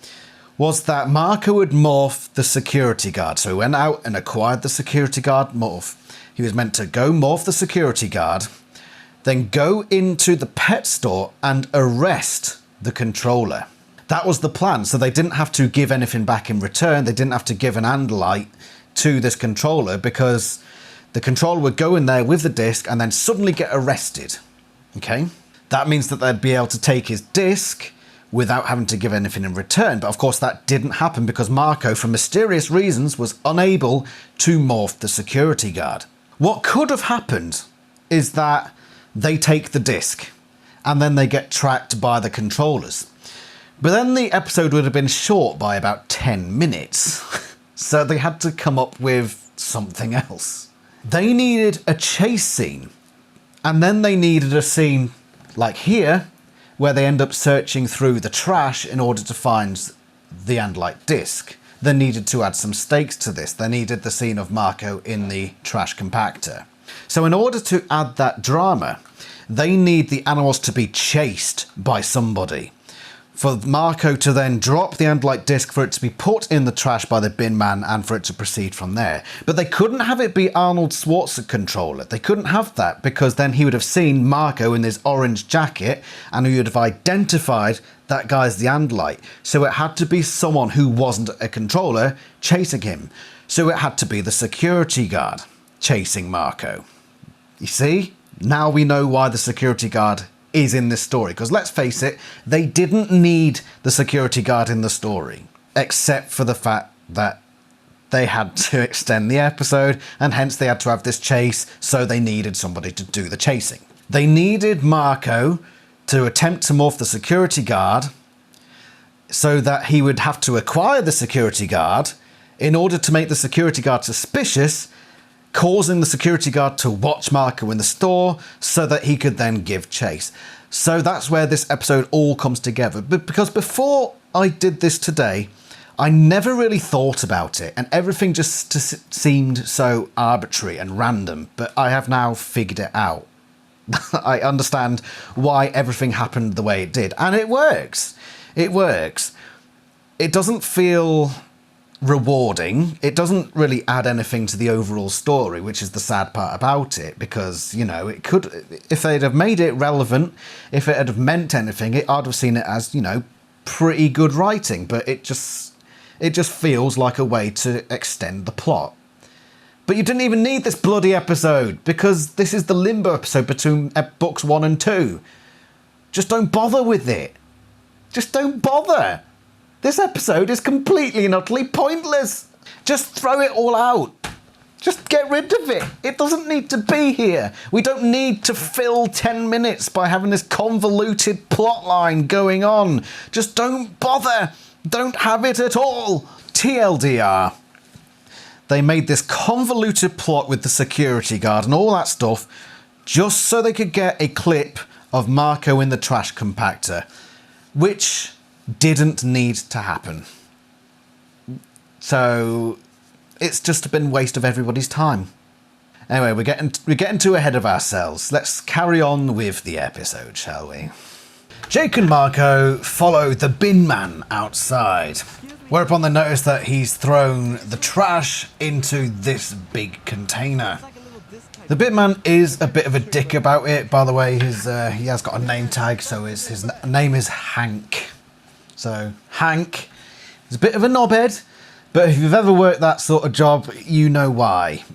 was that Marco would morph the security guard. So he went out and acquired the security guard morph. He was meant to go morph the security guard, then go into the pet store and arrest the controller. That was the plan. So they didn't have to give anything back in return. They didn't have to give an andalite to this controller, because the controller would go in there with the disc and then suddenly get arrested. Okay? That means that they'd be able to take his disc without having to give anything in return. But of course that didn't happen because Marco, for mysterious reasons, was unable to morph the security guard. What could have happened is that they take the disc and then they get tracked by the controllers. But then the episode would have been short by about 10 minutes. So they had to come up with something else. They needed a chase scene. And then they needed a scene like here, where they end up searching through the trash in order to find the andalite disc. they needed to add some stakes to this. They needed the scene of Marco in the trash compactor. So in order to add that drama, they need the Animorphs to be chased by somebody. For Marco to then drop the Andalite disc, for it to be put in the trash by the bin man, and for it to proceed from there. But they couldn't have it be Arnold Schwarzenegger controller. They couldn't have that, because then he would have seen Marco in his orange jacket and he would have identified that guy's the Andalite. So it had to be someone who wasn't a controller chasing him. So it had to be the security guard chasing Marco. You see? Now we know why the security guard is in this story, because let's face it, they didn't need the security guard in the story, except for the fact that they had to extend the episode, and hence they had to have this chase, so they needed somebody to do the chasing. They needed Marco to attempt to morph the security guard so that he would have to acquire the security guard in order to make the security guard suspicious, causing the security guard to watch Marco in the store so that he could then give chase. So that's where this episode all comes together. But because before I did this today, I never really thought about it, and everything just seemed so arbitrary and random, but I have now figured it out. I understand why everything happened the way it did, and it works. It works. It doesn't feel rewarding. It doesn't really add anything to the overall story, which is the sad part about it, because, you know, it could, if they'd have made it relevant, if it had meant anything, I'd have seen it as, you know, pretty good writing, but it just feels like a way to extend the plot. But you didn't even need this bloody episode, because this is the limbo episode between books 1 and 2. Just don't bother with it. Just don't bother. This episode is completely and utterly pointless. Just throw it all out. Just get rid of it. It doesn't need to be here. We don't need to fill 10 minutes by having this convoluted plot line going on. Just don't bother. Don't have it at all. TLDR. They made this convoluted plot with the security guard and all that stuff just so they could get a clip of Marco in the trash compactor, which didn't need to happen. So it's just been a waste of everybody's time. Anyway, we're getting too ahead of ourselves. Let's carry on with the episode, shall we? Jake and Marco follow the bin man outside, whereupon they notice that he's thrown the trash into this big container. The bin man is a bit of a dick about it. By the way, he has got a name tag, so his name is Hank. So, Hank is a bit of a knobhead, but if you've ever worked that sort of job, you know why.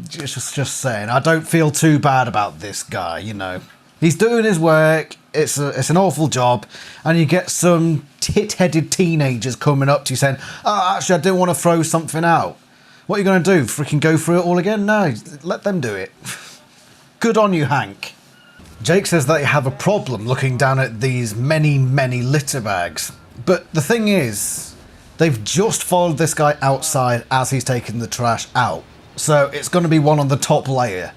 Just saying, I don't feel too bad about this guy, you know. He's doing his work, it's an awful job, and you get some tit-headed teenagers coming up to you saying, oh, actually, I didn't want to throw something out. What are you going to do, freaking go through it all again? No, let them do it. Good on you, Hank. Jake says that they have a problem looking down at these many, many litter bags. But the thing is, they've just followed this guy outside as he's taking the trash out. So it's going to be one on the top layer.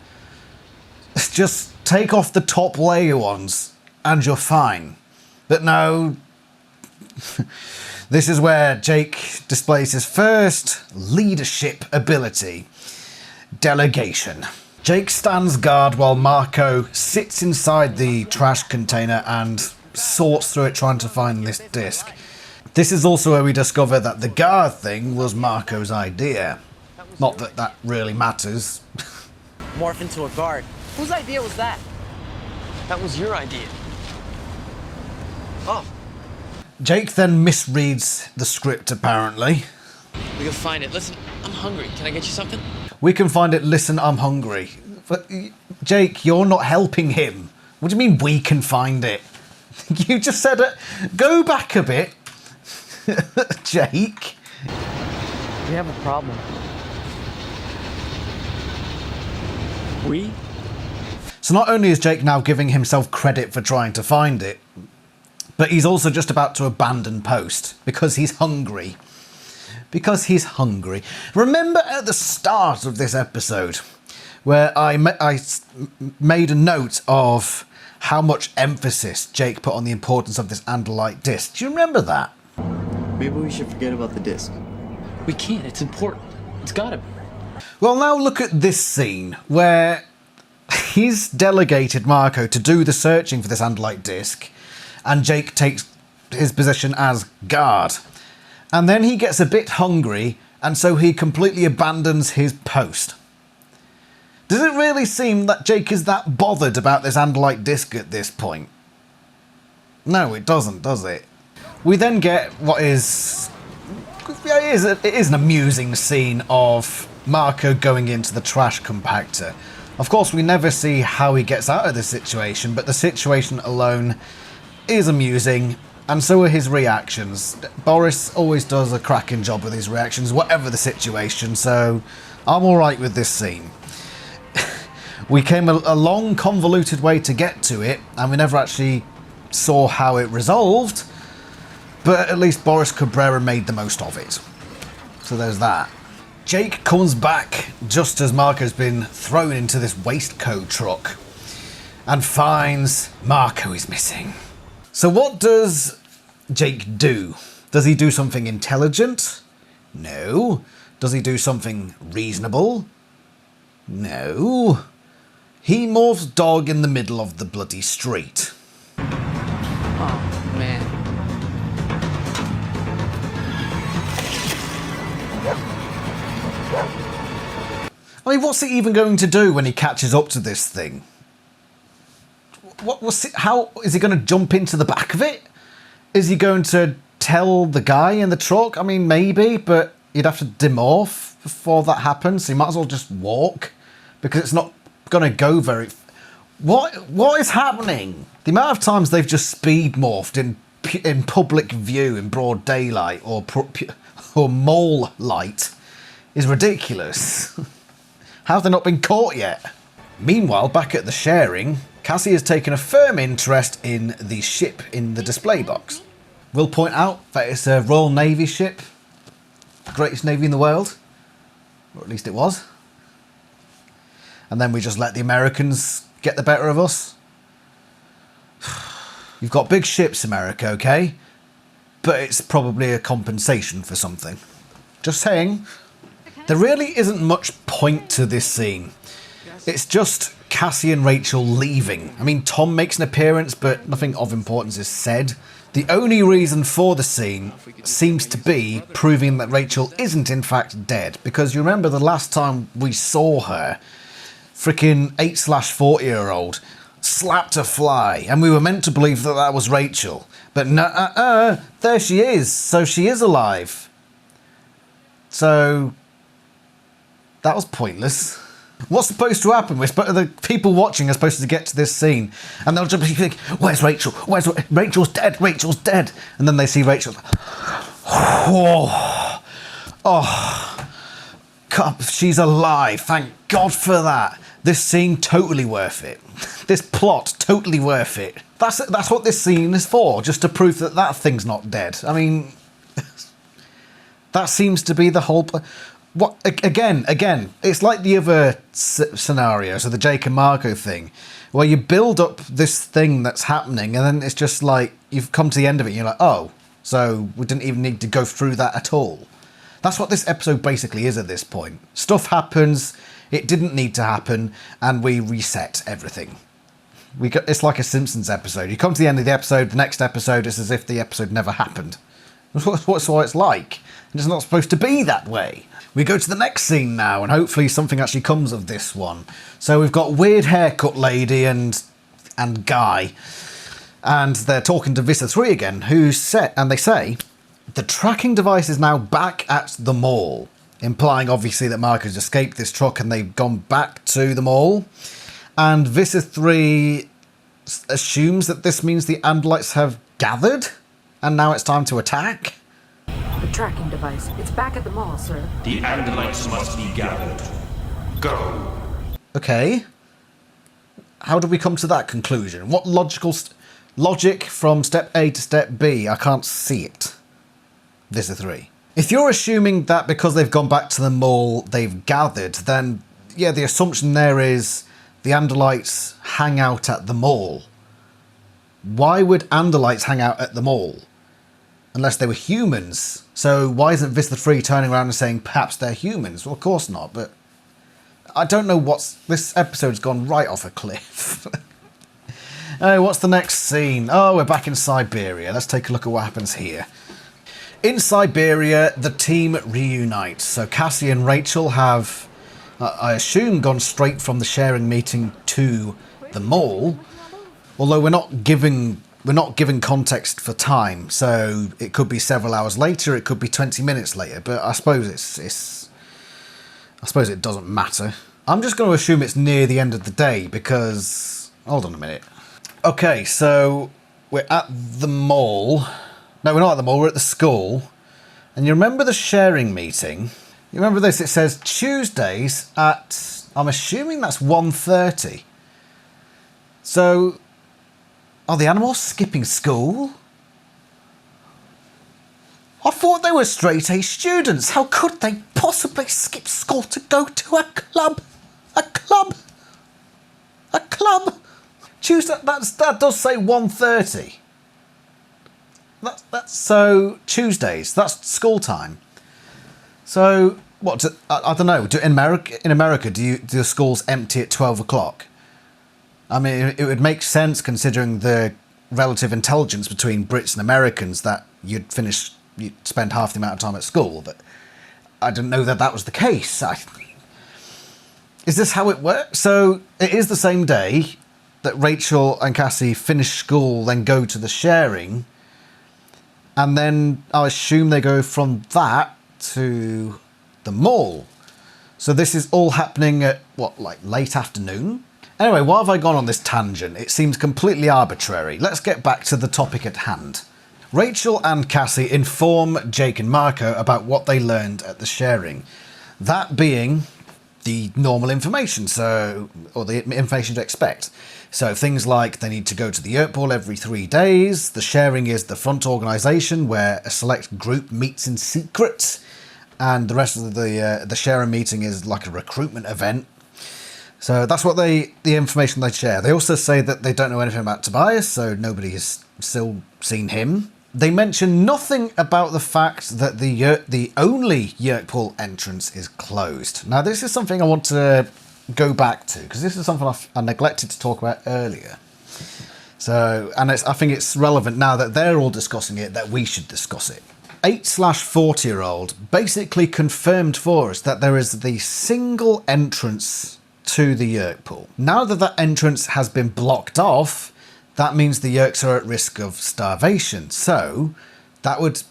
Just take off the top layer ones and you're fine. But no, this is where Jake displays his first leadership ability, delegation. Jake stands guard while Marco sits inside the trash container and sorts through it trying to find this disc. This is also where we discover that the guard thing was Marco's idea. Not that that really matters. Morph into a guard. Whose idea was that? That was your idea. Oh. Jake then misreads the script, apparently. We can find it. Listen, I'm hungry. Can I get you something? We can find it. Listen, I'm hungry. But Jake, you're not helping him. What do you mean we can find it? You just said it. Go back a bit. Jake. We have a problem. We? So not only is Jake now giving himself credit for trying to find it, but he's also just about to abandon post because he's hungry. Because he's hungry. Remember at the start of this episode where I made a note of how much emphasis Jake put on the importance of this Andalite disc? Do you remember that? Maybe we should forget about the disc. We can't. It's important. It's gotta be. Well, now look at this scene where he's delegated Marco to do the searching for this Andalite disc, and Jake takes his position as guard. And then he gets a bit hungry, and so he completely abandons his post. Does it really seem that Jake is that bothered about this Andalite disc at this point? No, it doesn't, does it? We then get what is... Yeah, it is an amusing scene of Marco going into the trash compactor. Of course, we never see how he gets out of this situation, but the situation alone is amusing, and so are his reactions. Boris always does a cracking job with his reactions, whatever the situation, so I'm alright with this scene. We came a long, convoluted way to get to it, and we never actually saw how it resolved, but at least Boris Cabrera made the most of it. So there's that. Jake comes back just as Marco's been thrown into this waistcoat truck and finds Marco is missing. So what does Jake do? Does he do something intelligent? No. Does he do something reasonable? No. He morphs dog in the middle of the bloody street. Oh, man. I mean, what's he even going to do when he catches up to this thing? How is he going to jump into the back of it? Is he going to tell the guy in the truck? I mean, maybe, but you'd have to demorph before that happens. So you might as well just walk, because it's not going to go very... What is happening? The amount of times they've just speed morphed in public view in broad daylight or mole light is ridiculous. How have they not been caught yet? Meanwhile, back at the sharing, Cassie has taken a firm interest in the ship in the display box. We'll point out that it's a Royal Navy ship, the greatest navy in the world, or at least it was. And then we just let the Americans get the better of us. You've got big ships, America, okay? But it's probably a compensation for something. Just saying. There really isn't much point to this scene. It's just Cassie and Rachel leaving. I mean, Tom makes an appearance, but nothing of importance is said. The only reason for the scene seems to be proving that Rachel isn't in fact dead. Because you remember the last time we saw her, freaking 8/40-year-old slapped a fly, and we were meant to believe that that was Rachel. But no, there she is. So she is alive. So that was pointless. What's supposed to happen? The people watching are supposed to get to this scene, and they'll just think, "Where's Rachel? Rachel's dead? Rachel's dead!" And then they see Rachel. Oh, God, she's alive! Thank God for that. This scene totally worth it. This plot totally worth it. That's what this scene is for, just to prove that that thing's not dead. I mean, that seems to be the whole. What again? It's like the other scenario, so the Jake and Marco thing, where you build up this thing that's happening, and then it's just like you've come to the end of it, and you're like, oh, so we didn't even need to go through that at all. That's what this episode basically is at this point. Stuff happens, it didn't need to happen, and we reset everything. It's like a Simpsons episode. You come to the end of the episode, the next episode is as if the episode never happened. That's what it's like. It's not supposed to be that way. We go to the next scene now, and hopefully something actually comes of this one. So we've got weird haircut lady and guy, and they're talking to Vista 3 again, and they say, the tracking device is now back at the mall, implying obviously that Mark has escaped this truck and they've gone back to the mall. And Vista 3 assumes that this means the Andalites have gathered, and now it's time to attack. The tracking device. It's back at the mall, sir. The Andalites must be gathered. Go. Okay. How do we come to that conclusion? What logic from step A to step B? I can't see it. Vista 3. If you're assuming that because they've gone back to the mall, they've gathered, then yeah, the assumption there is the Andalites hang out at the mall. Why would Andalites hang out at the mall? unless they were humans. So why isn't Vista 3 turning around and saying perhaps they're humans? Well, of course not, but I don't know this episode's gone right off a cliff. Hey, what's the next scene? Oh, we're back in Siberia. Let's take a look at what happens here. In Siberia, the team reunites. So Cassie and Rachel have, I assume, gone straight from the sharing meeting to the mall. Although we're not giving context for time, so it could be several hours later, it could be 20 minutes later. But I suppose I suppose it doesn't matter. I'm just going to assume it's near the end of the day because hold on a minute. Okay, so we're at the mall. No, we're not at the mall, we're at the school. And you remember the sharing meeting? You remember this? It says Tuesdays at, I'm assuming that's 1:30. So, are the Animorphs skipping school? I thought they were straight-A students. How could they possibly skip school to go to a club? A club? A club? Tuesday, that does say 1:30. That's so Tuesdays. That's school time. So what? I don't know. In America, do the schools empty at 12 o'clock? I mean, it would make sense considering the relative intelligence between Brits and Americans that you'd spend half the amount of time at school. But I didn't know that was the case. Is this how it works? So it is the same day that Rachel and Cassie finish school, then go to the sharing, and then I assume they go from that to the mall. So this is all happening at, what, like late afternoon? Anyway, why have I gone on this tangent? It seems completely arbitrary. Let's get back to the topic at hand. Rachel and Cassie inform Jake and Marco about what they learned at the sharing. That being the normal information, or the information to expect. So things like they need to go to the Yurt Ball every 3 days. The sharing is the front organisation where a select group meets in secret, and the rest of the sharing meeting is like a recruitment event. So that's what the information they share. They also say that they don't know anything about Tobias, so nobody has still seen him. They mention nothing about the fact that the only Yurt Pool entrance is closed. Now this is something I want to go back to, because this is something I neglected to talk about earlier. So, and I think it's relevant now that they're all discussing it, that we should discuss it. 8/40-year-old basically confirmed for us that there is the single entrance to the Yurt Pool. Now that entrance has been blocked off, that means the Yerks are at risk of starvation. So that would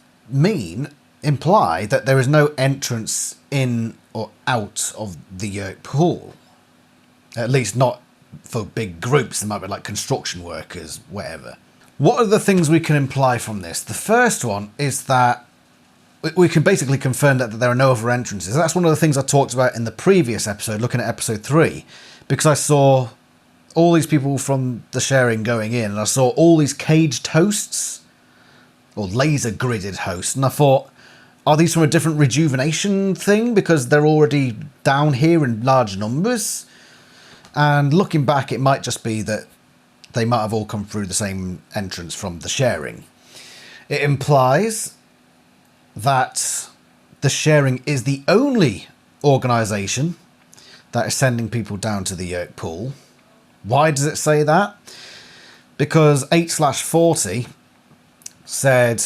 imply that there is no entrance in or out of the Yurt Pool. At least not for big groups. There might be like construction workers, whatever. What are the things we can imply from this? The first one is that we can basically confirm that there are no other entrances. That's one of the things I talked about in the previous episode, looking at episode 3, because I saw all these people from the sharing going in, and I saw all these caged hosts, or laser gridded hosts, and I thought, are these from a different rejuvenation thing because they're already down here in large numbers? And looking back, it might just be that they might have all come through the same entrance from the sharing. It implies that the sharing is the only organisation that is sending people down to the Yurt Pool. Why does it say that? Because 8/40 said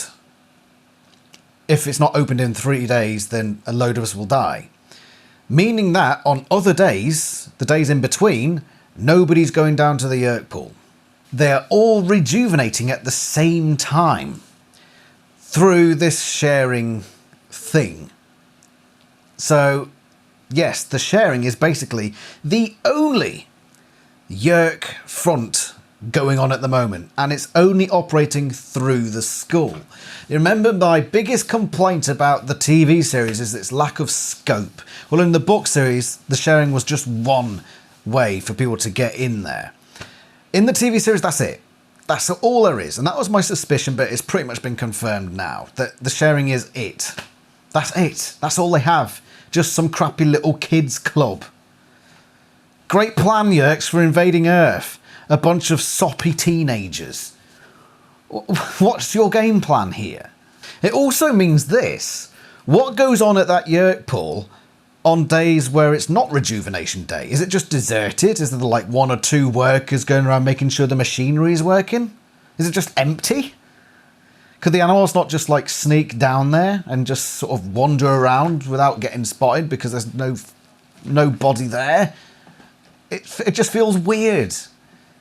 if it's not opened in 3 days, then a load of us will die. Meaning that on other days, the days in between, nobody's going down to the Yurt Pool. They're all rejuvenating at the same time through this sharing thing. So, yes, the sharing is basically the only Yerk front going on at the moment, and it's only operating through the school. You remember my biggest complaint about the TV series is its lack of scope. Well, in the book series, the sharing was just one way for people to get in there. In the TV series, that's it. That's all there is. And that was my suspicion, but it's pretty much been confirmed now that the sharing is it. That's it. That's all they have. Just some crappy little kids club. Great plan, Yerks, for invading Earth. A bunch of soppy teenagers. What's your game plan here? It also means this. What goes on at that Yerk pool on days where it's not rejuvenation day? Is it just deserted? Is there like 1 or 2 workers going around making sure the machinery is working? Is it just empty? Could the Animorphs not just like sneak down there and just sort of wander around without getting spotted because there's nobody there? It just feels weird.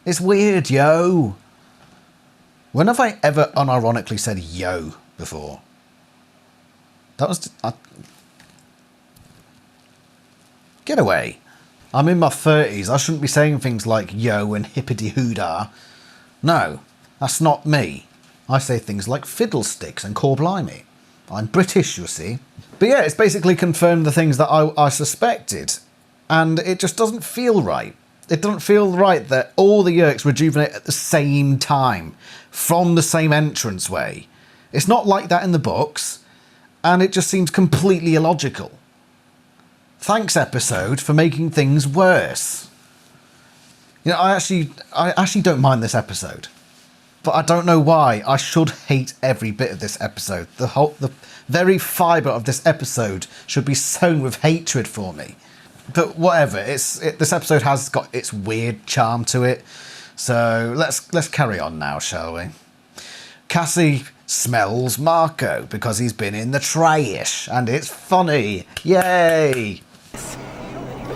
It's weird, yo. When have I ever unironically said yo before? That was... Get away. I'm in my 30s. I shouldn't be saying things like yo and hippity hoo-dah. No, that's not me. I say things like fiddlesticks and core blimey. I'm British, you see. But yeah, it's basically confirmed the things that I suspected. And it just doesn't feel right. It doesn't feel right that all the Yerks rejuvenate at the same time, from the same entranceway. It's not like that in the books, and it just seems completely illogical. Thanks, episode, for making things worse. You know, I actually don't mind this episode. But I don't know why. I should hate every bit of this episode. The very fibre of this episode should be sown with hatred for me. But whatever, this episode has got its weird charm to it. So let's carry on now, shall we? Cassie smells Marco because he's been in the trash, and it's funny. Yay!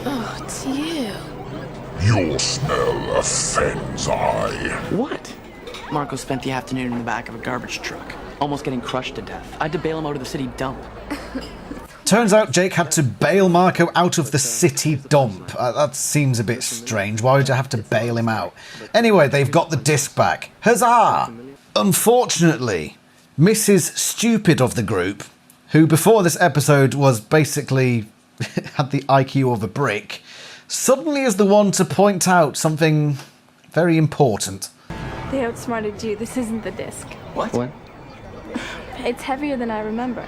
Oh, it's you. Your smell offends I. What? Marco spent the afternoon in the back of a garbage truck, almost getting crushed to death. I had to bail him out of the city dump. Turns out Jake had to bail Marco out of the city dump. That seems a bit strange. Why would you have to bail him out? Anyway, they've got the disc back. Huzzah! Unfortunately, Mrs. Stupid of the group, who before this episode was basically had the IQ of a brick, suddenly is the one to point out something very important. They outsmarted you. This isn't the disc. What? It's heavier than I remember.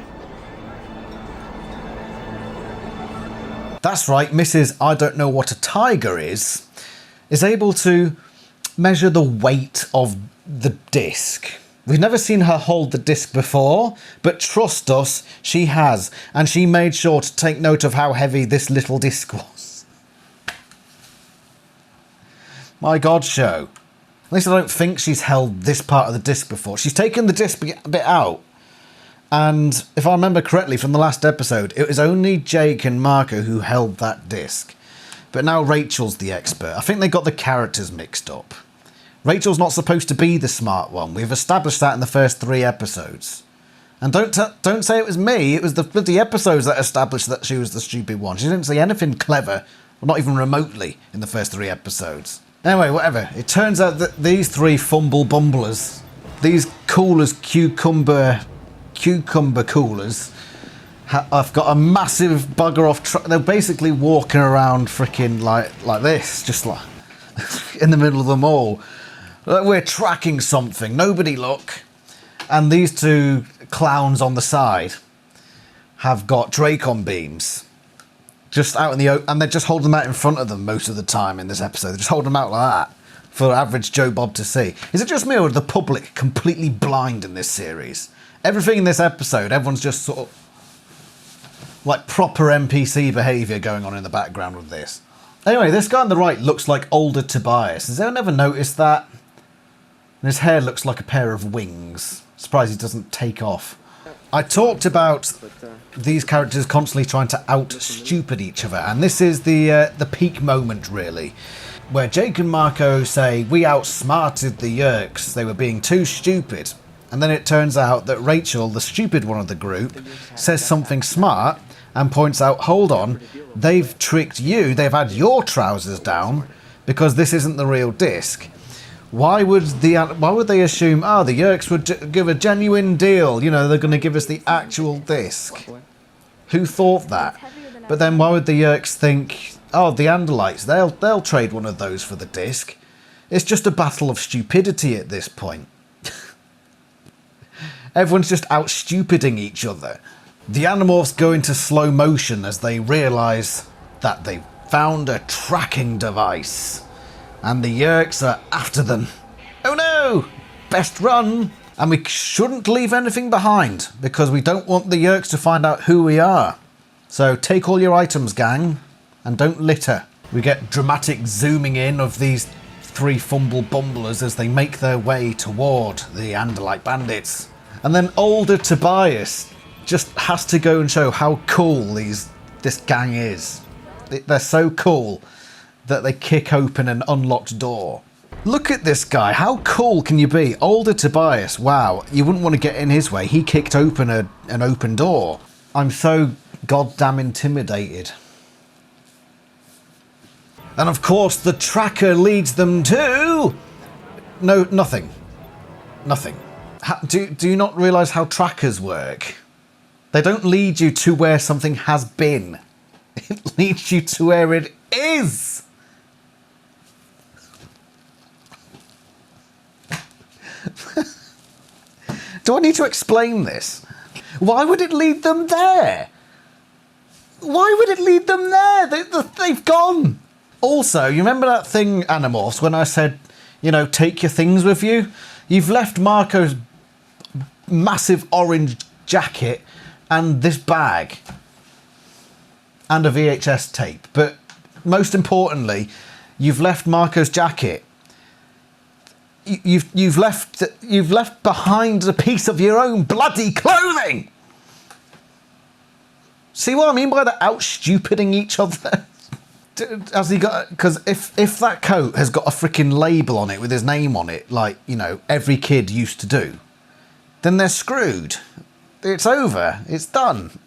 That's right, Mrs. I don't know what a tiger is able to measure the weight of the disc. We've never seen her hold the disc before, but trust us, she has. And she made sure to take note of how heavy this little disc was. My God, show. At least I don't think she's held this part of the disc before. She's taken the disc bit out. And if I remember correctly from the last episode, it was only Jake and Marco who held that disc. But now Rachel's the expert. I think they got the characters mixed up. Rachel's not supposed to be the smart one. We've established that in the first 3 episodes. And don't say it was me. It was the bloody episodes that established that she was the stupid one. She didn't say anything clever, or not even remotely, in the first 3 episodes. Anyway, whatever. It turns out that these 3 fumble bumblers, these cool as cucumber coolers, I've got a massive bugger off truck. They're basically walking around freaking like this, just like in the middle of the mall. We're tracking something. Nobody look. And these 2 clowns on the side have got Dracon beams just out in the open, and they're just holding them out in front of them most of the time in this episode. They just hold them out like that for average Joe Bob to see. Is it just me, or is the public completely blind in this series? Everything in this episode, everyone's just sort of like proper NPC behaviour going on in the background with this. Anyway, this guy on the right looks like older Tobias. Has anyone ever noticed that? And his hair looks like a pair of wings. Surprised he doesn't take off. I talked about these characters constantly trying to out-stupid each other, and this is the peak moment, really, where Jake and Marco say, we outsmarted the Yerks, they were being too stupid. And then it turns out that Rachel, the stupid one of the group, says something smart and points out, hold on, they've tricked you, they've had your trousers down, because this isn't the real disc. Why would they assume, the Yerks would give a genuine deal, you know, they're going to give us the actual disc? Who thought that? But then why would the Yerks think, the Andalites, they'll trade one of those for the disc? It's just a battle of stupidity at this point. Everyone's just out-stupiding each other. The Animorphs go into slow motion as they realise that they've found a tracking device. And the Yerks are after them. Oh no! Best run! And we shouldn't leave anything behind, because we don't want the Yeerks to find out who we are. So take all your items, gang, and don't litter. We get dramatic zooming in of these 3 fumble bumblers as they make their way toward the Andalite bandits. And then older Tobias just has to go and show how cool this gang is. They're so cool that they kick open an unlocked door. Look at this guy. How cool can you be? Older Tobias. Wow. You wouldn't want to get in his way. He kicked open an open door. I'm so goddamn intimidated. And of course, the tracker leads them to... No, nothing. Nothing. Do you not realise how trackers work? They don't lead you to where something has been. It leads you to where it is. Do I need to explain this? Why would it lead them there? Why would it lead them there? They've gone. Also, you remember that thing, Animorphs, when I said, you know, take your things with you? You've left Marco's massive orange jacket and this bag and a VHS tape. But most importantly, you've left Marco's jacket. You've left behind a piece of your own bloody clothing. See what I mean by the out-stupiding each other? Has he got? Because if that coat has got a freaking label on it with his name on it, like, you know, every kid used to do, then they're screwed. It's over. It's done.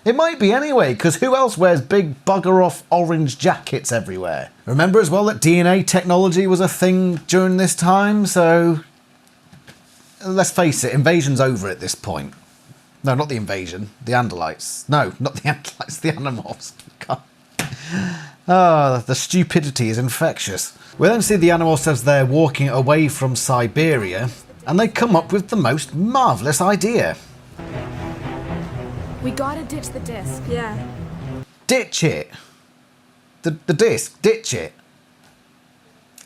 It might be anyway, because who else wears big bugger-off orange jackets everywhere? Remember as well that DNA technology was a thing during this time, so... Let's face it, invasion's over at this point. No, not the invasion. The Andalites. No, not the Andalites, the Animorphs. God. Ah, the stupidity is infectious. We then see the Animorphs as they're walking away from Siberia, and they come up with the most marvellous idea. We gotta ditch the disc, yeah. Ditch it. The disc, ditch it.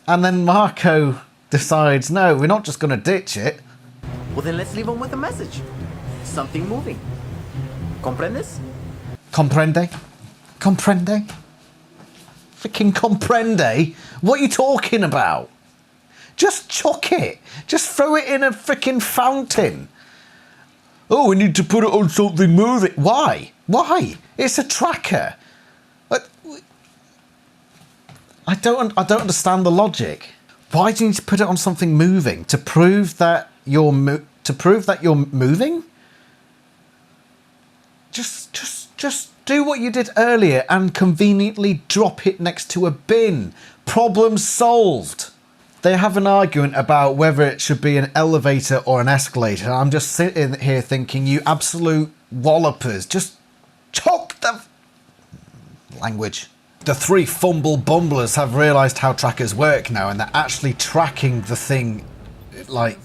And then Marco decides, no, we're not just going to ditch it. Well, then let's leave them with a message. Something moving. ¿Comprendes? Comprende? Comprende? Freaking comprende? What are you talking about? Just chuck it. Just throw it in a freaking fountain. Oh, we need to put it on something moving. Why? Why? It's a tracker. I don't understand the logic. Why do you need to put it on something moving? To prove that you're moving? Just do what you did earlier and conveniently drop it next to a bin. Problem solved. They have an argument about whether it should be an elevator or an escalator. I'm just sitting here thinking, you absolute wallopers, just chuck the language. The 3 fumble bumblers have realised how trackers work now, and they're actually tracking the thing, like,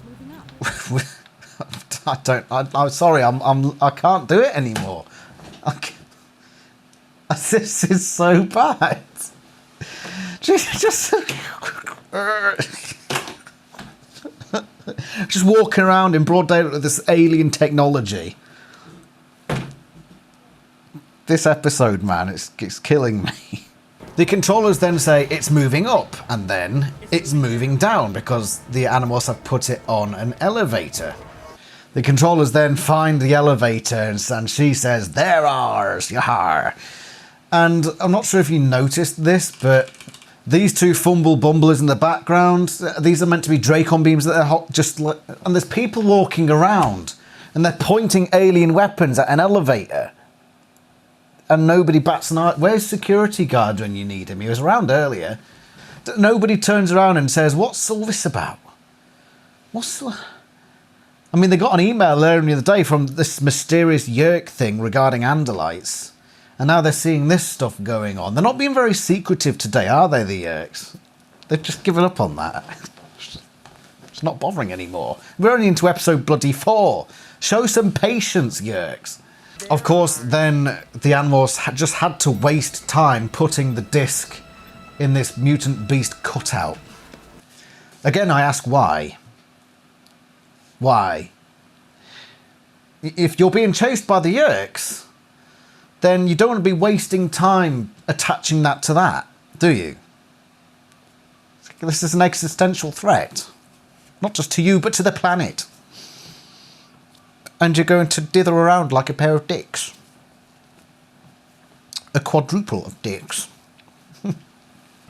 I'm sorry, I can't do it anymore. This is so bad. Just walking around in broad daylight with this alien technology. This episode, man, it's killing me. The controllers then say it's moving up, and then it's moving down because the Animorphs have put it on an elevator. The controllers then find the elevator, and she says, "They're ours, yahar." And I'm not sure if you noticed this, but these 2 fumble bumblers in the background, these are meant to be Dracon beams that are and there's people walking around, and they're pointing alien weapons at an elevator. And nobody bats an eye. Where's security guard when you need him? He was around earlier. Nobody turns around and says, what's all this about? I mean, they got an email earlier the other day from this mysterious Yeerk thing regarding Andalites. And now they're seeing this stuff going on. They're not being very secretive today, are they, the Yeerks? They've just given up on that. It's not bothering anymore. We're only into episode bloody 4. Show some patience, Yeerks. Of course, then the Animorphs just had to waste time putting the disc in this mutant beast cutout. Again, I ask why. Why? If you're being chased by the Yeerks, then you don't want to be wasting time attaching that to that, do you? This is an existential threat. Not just to you, but to the planet. And you're going to dither around like a pair of dicks. A quadruple of dicks.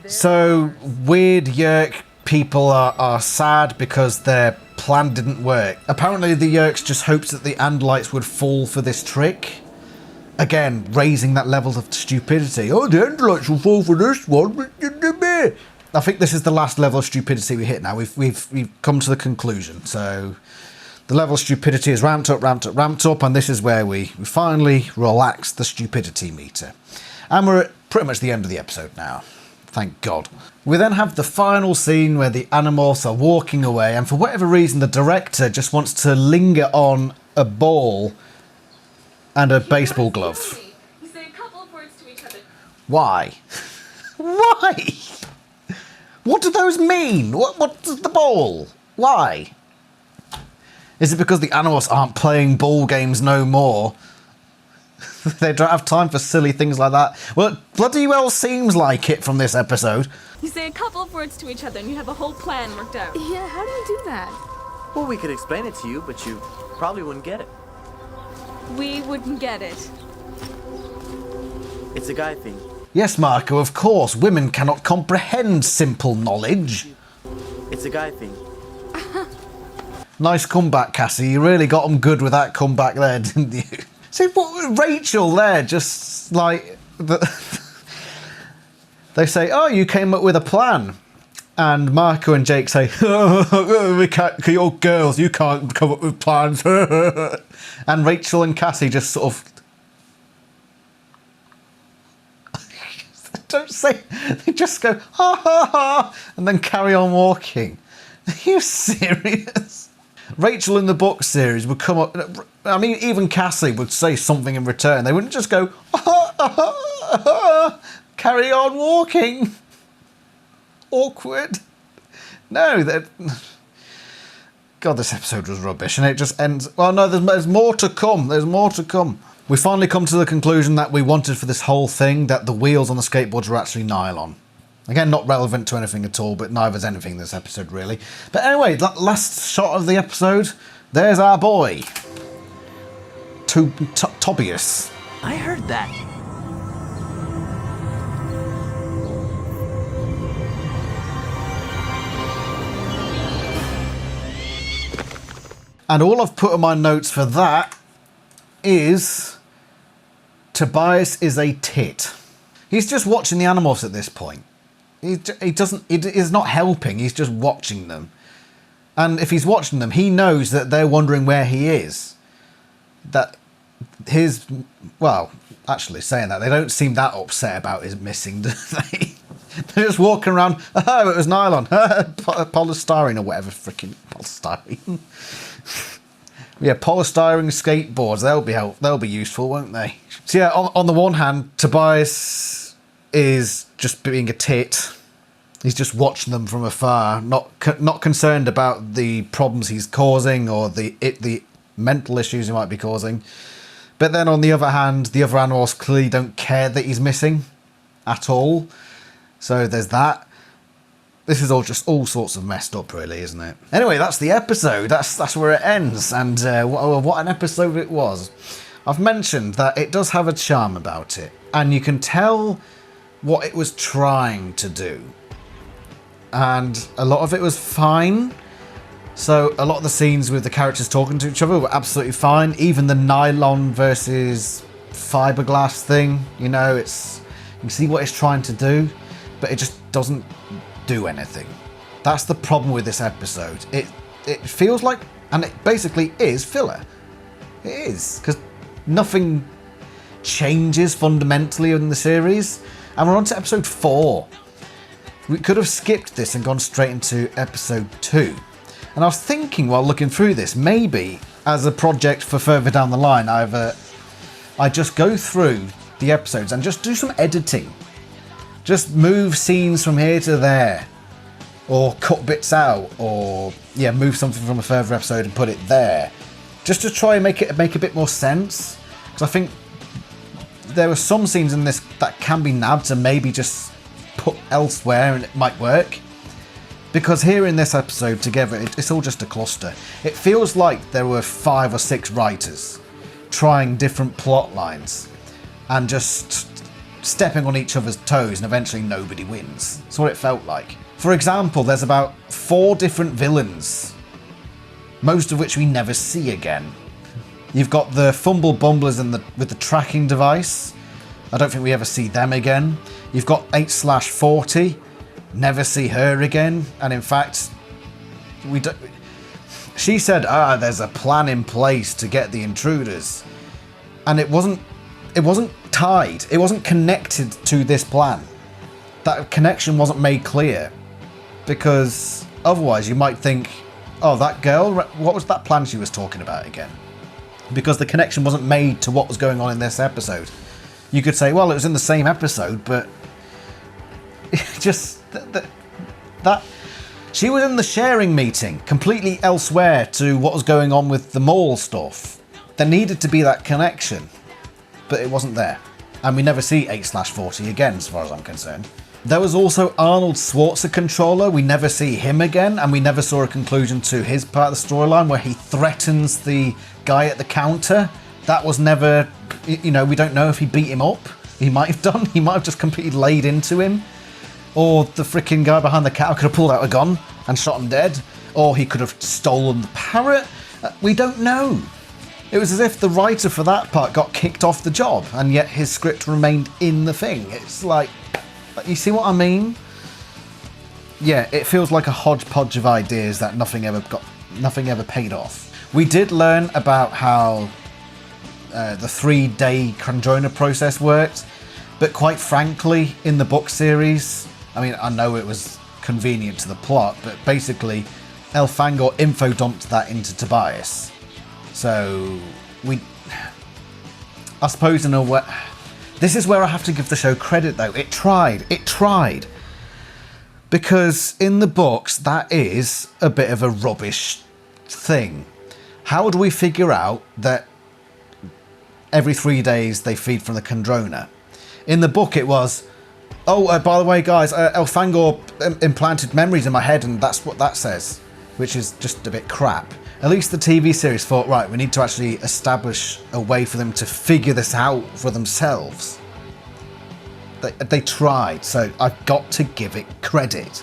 So, weird Yeerk people are sad because their plan didn't work. Apparently the Yeerks just hoped that the Andalites would fall for this trick. Again, raising that level of stupidity. Oh, the Andalites will fall for this one. I think this is the last level of stupidity we hit now. We've come to the conclusion. So the level of stupidity is ramped up, and this is where we finally relax the stupidity meter. And we're at pretty much the end of the episode now. Thank God. We then have the final scene where the Animorphs are walking away, and for whatever reason the director just wants to linger on a ball and a baseball glove. You say a couple of words to each other. Why? Why? What do those mean? What's the ball? Why? Is it because the Animorphs aren't playing ball games no more? They don't have time for silly things like that. Well, it bloody well seems like it from this episode. You say a couple of words to each other and you have a whole plan worked out. Yeah, how do you do that? Well, we could explain it to you, but you probably wouldn't get it. We wouldn't get it. It's a guy thing. Yes, Marco, of course. Women cannot comprehend simple knowledge. It's a guy thing. Nice comeback, Cassie. You really got them good with that comeback there, didn't you? See, what Rachel there, just like... They say, oh, you came up with a plan. And Marco and Jake say, we can't, you're girls, you can't come up with plans. And Rachel and Cassie just sort of... Don't say... They just go, ha ha ha, and then carry on walking. Are you serious? Rachel in the book series would come up... I mean, even Cassie would say something in return. They wouldn't just go, carry on walking. Awkward. No, that... God, this episode was rubbish, and it just ends... Well, no, there's more to come. There's more to come. We finally come to the conclusion that we wanted for this whole thing, that the wheels on the skateboards were actually nylon. Again, not relevant to anything at all, but neither is anything in this episode, really. But anyway, last shot of the episode, there's our boy. Tobias. I heard that. And all I've put in my notes for that is Tobias is a tit. He's just watching the Animorphs at this point. He is not helping, he's just watching them. And if he's watching them, he knows that they're wondering where he is. That his... Well, actually saying that, they don't seem that upset about his missing, do they? They're just walking around, oh, it was nylon, polystyrene or whatever, freaking polystyrene. Yeah, polystyrene skateboards, they'll be useful, won't they? So yeah, on the one hand, Tobias is just being a tit. He's just watching them from afar, not concerned about the problems he's causing or the mental issues he might be causing. But then on the other hand, the other animals clearly don't care that he's missing at all. So there's that. This is all just all sorts of messed up, really, isn't it? Anyway, that's the episode. That's where it ends. And what an episode it was. I've mentioned that it does have a charm about it. And you can tell what it was trying to do. And a lot of it was fine. So a lot of the scenes with the characters talking to each other were absolutely fine. Even the nylon versus fiberglass thing, you know, you can see what it's trying to do, but it just doesn't do anything. That's the problem with this episode. It feels like, and it basically is, filler. It is, because nothing changes fundamentally in the series. And we're on to episode 4. We could have skipped this and gone straight into episode 2. And I was thinking while looking through this, maybe as a project for further down the line, I just go through the episodes and just do some editing. Just move scenes from here to there. or cut bits out, or yeah, move something from a further episode and put it there, just to try and make it make a bit more sense. Because I think there are some scenes in this that can be nabbed and maybe just put elsewhere and it might work. Because here in this episode together, it's all just a cluster. It feels like there were 5 or 6 writers trying different plot lines and just stepping on each other's toes, and eventually nobody wins. That's what it felt like. For example, there's about 4 different villains, most of which we never see again. You've got the Fumble Bumblers with the tracking device. I don't think we ever see them again. You've got 8/40. Never see her again. And in fact, we don't. She said, there's a plan in place to get the intruders. And it wasn't tied. It wasn't connected to this plan. That connection wasn't made clear. Because otherwise you might think, oh, that girl, what was that plan she was talking about again? Because the connection wasn't made to what was going on in this episode. You could say, well, it was in the same episode, but just that she was in the sharing meeting completely elsewhere to what was going on with the mall stuff. There needed to be that connection, but it wasn't there. And we never see 8/40 again, as far as I'm concerned. There was also Arnold Schwarzer controller. We never see him again, and we never saw a conclusion to his part of the storyline where he threatens the guy at the counter. That was never, we don't know if he beat him up. He might have done. He might have just completely laid into him. Or the freaking guy behind the counter could have pulled out a gun and shot him dead. Or he could have stolen the parrot. We don't know. It was as if the writer for that part got kicked off the job, and yet his script remained in the thing. It's like, you see what I mean? Yeah, it feels like a hodgepodge of ideas that nothing ever paid off. We did learn about how the 3-day Kandrona process worked, but quite frankly, in the book series, I mean, I know it was convenient to the plot, but basically, Elfangor info dumped that into Tobias. So, I suppose in a way, this is where I have to give the show credit though. It tried. Because in the books, that is a bit of a rubbish thing. How do we figure out that every 3 days they feed from the Kandrona? In the book it was, by the way guys, Elfangor implanted memories in my head and that's what that says. Which is just a bit crap. At least the TV series thought, right, we need to actually establish a way for them to figure this out for themselves. They tried, so I've got to give it credit.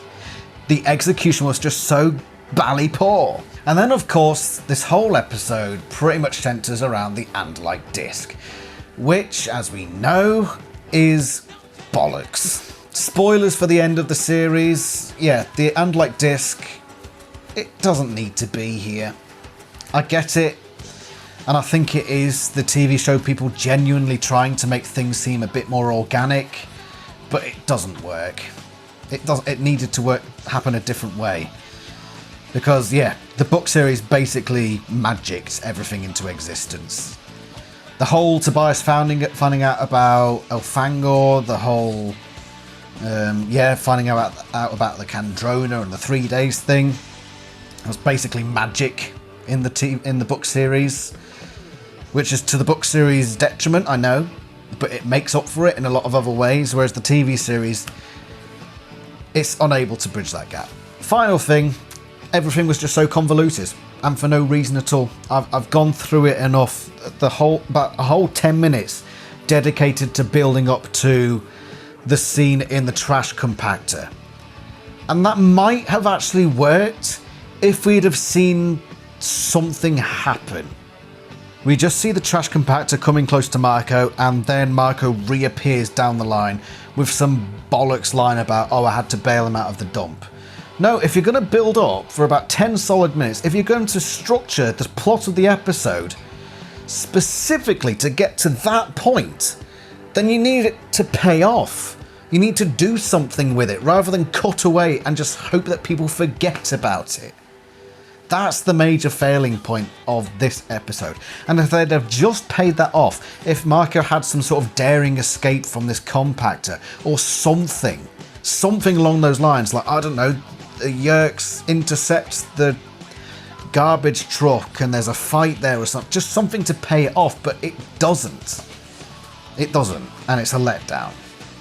The execution was just so bally poor. And then, of course, this whole episode pretty much centres around the Andalite disc, which, as we know, is bollocks. Spoilers for the end of the series. Yeah, the Andalite disc, it doesn't need to be here. I get it, and I think it is the TV show people genuinely trying to make things seem a bit more organic, but it doesn't work. It needed to happen a different way. Because, yeah, the book series basically magicked everything into existence. The whole Tobias finding out about Elfangor, the whole, finding out about the Kandrona and the 3 days thing. It was basically magic in the book series, which is to the book series' detriment, I know, but it makes up for it in a lot of other ways, whereas the TV series, it's unable to bridge that gap. Final thing, everything was just so convoluted, and for no reason at all. I've gone through it enough. About a whole 10 minutes dedicated to building up to the scene in the trash compactor. And that might have actually worked if we'd have seen something happen. We just see the trash compactor coming close to Marco, and then Marco reappears down the line with some bollocks line about, I had to bail him out of the dump. No, if you're going to build up for about 10 solid minutes, if you're going to structure the plot of the episode specifically to get to that point, then you need it to pay off. You need to do something with it rather than cut away and just hope that people forget about it. That's the major failing point of this episode. And if they'd have just paid that off, if Marco had some sort of daring escape from this compactor or something along those lines, like, I don't know, Yerks intercepts the garbage truck and there's a fight there or something. Just something to pay it off, but it doesn't. It doesn't, and it's a letdown.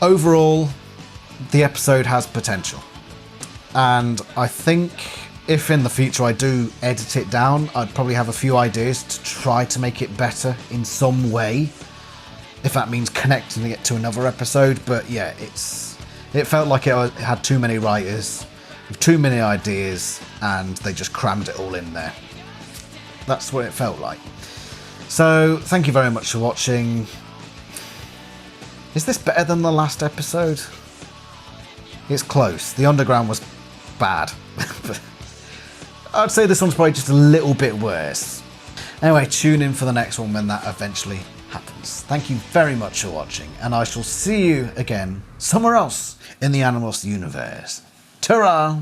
Overall, the episode has potential. And I think if in the future I do edit it down, I'd probably have a few ideas to try to make it better in some way. If that means connecting it to another episode. But yeah, it felt like it had too many writers with too many ideas and they just crammed it all in there. That's what it felt like. So thank you very much for watching. Is this better than the last episode? It's close. The Underground was bad. I'd say this one's probably just a little bit worse. Anyway, tune in for the next one when that eventually happens. Thank you very much for watching, and I shall see you again somewhere else in the Animorphs universe. Ta-ra!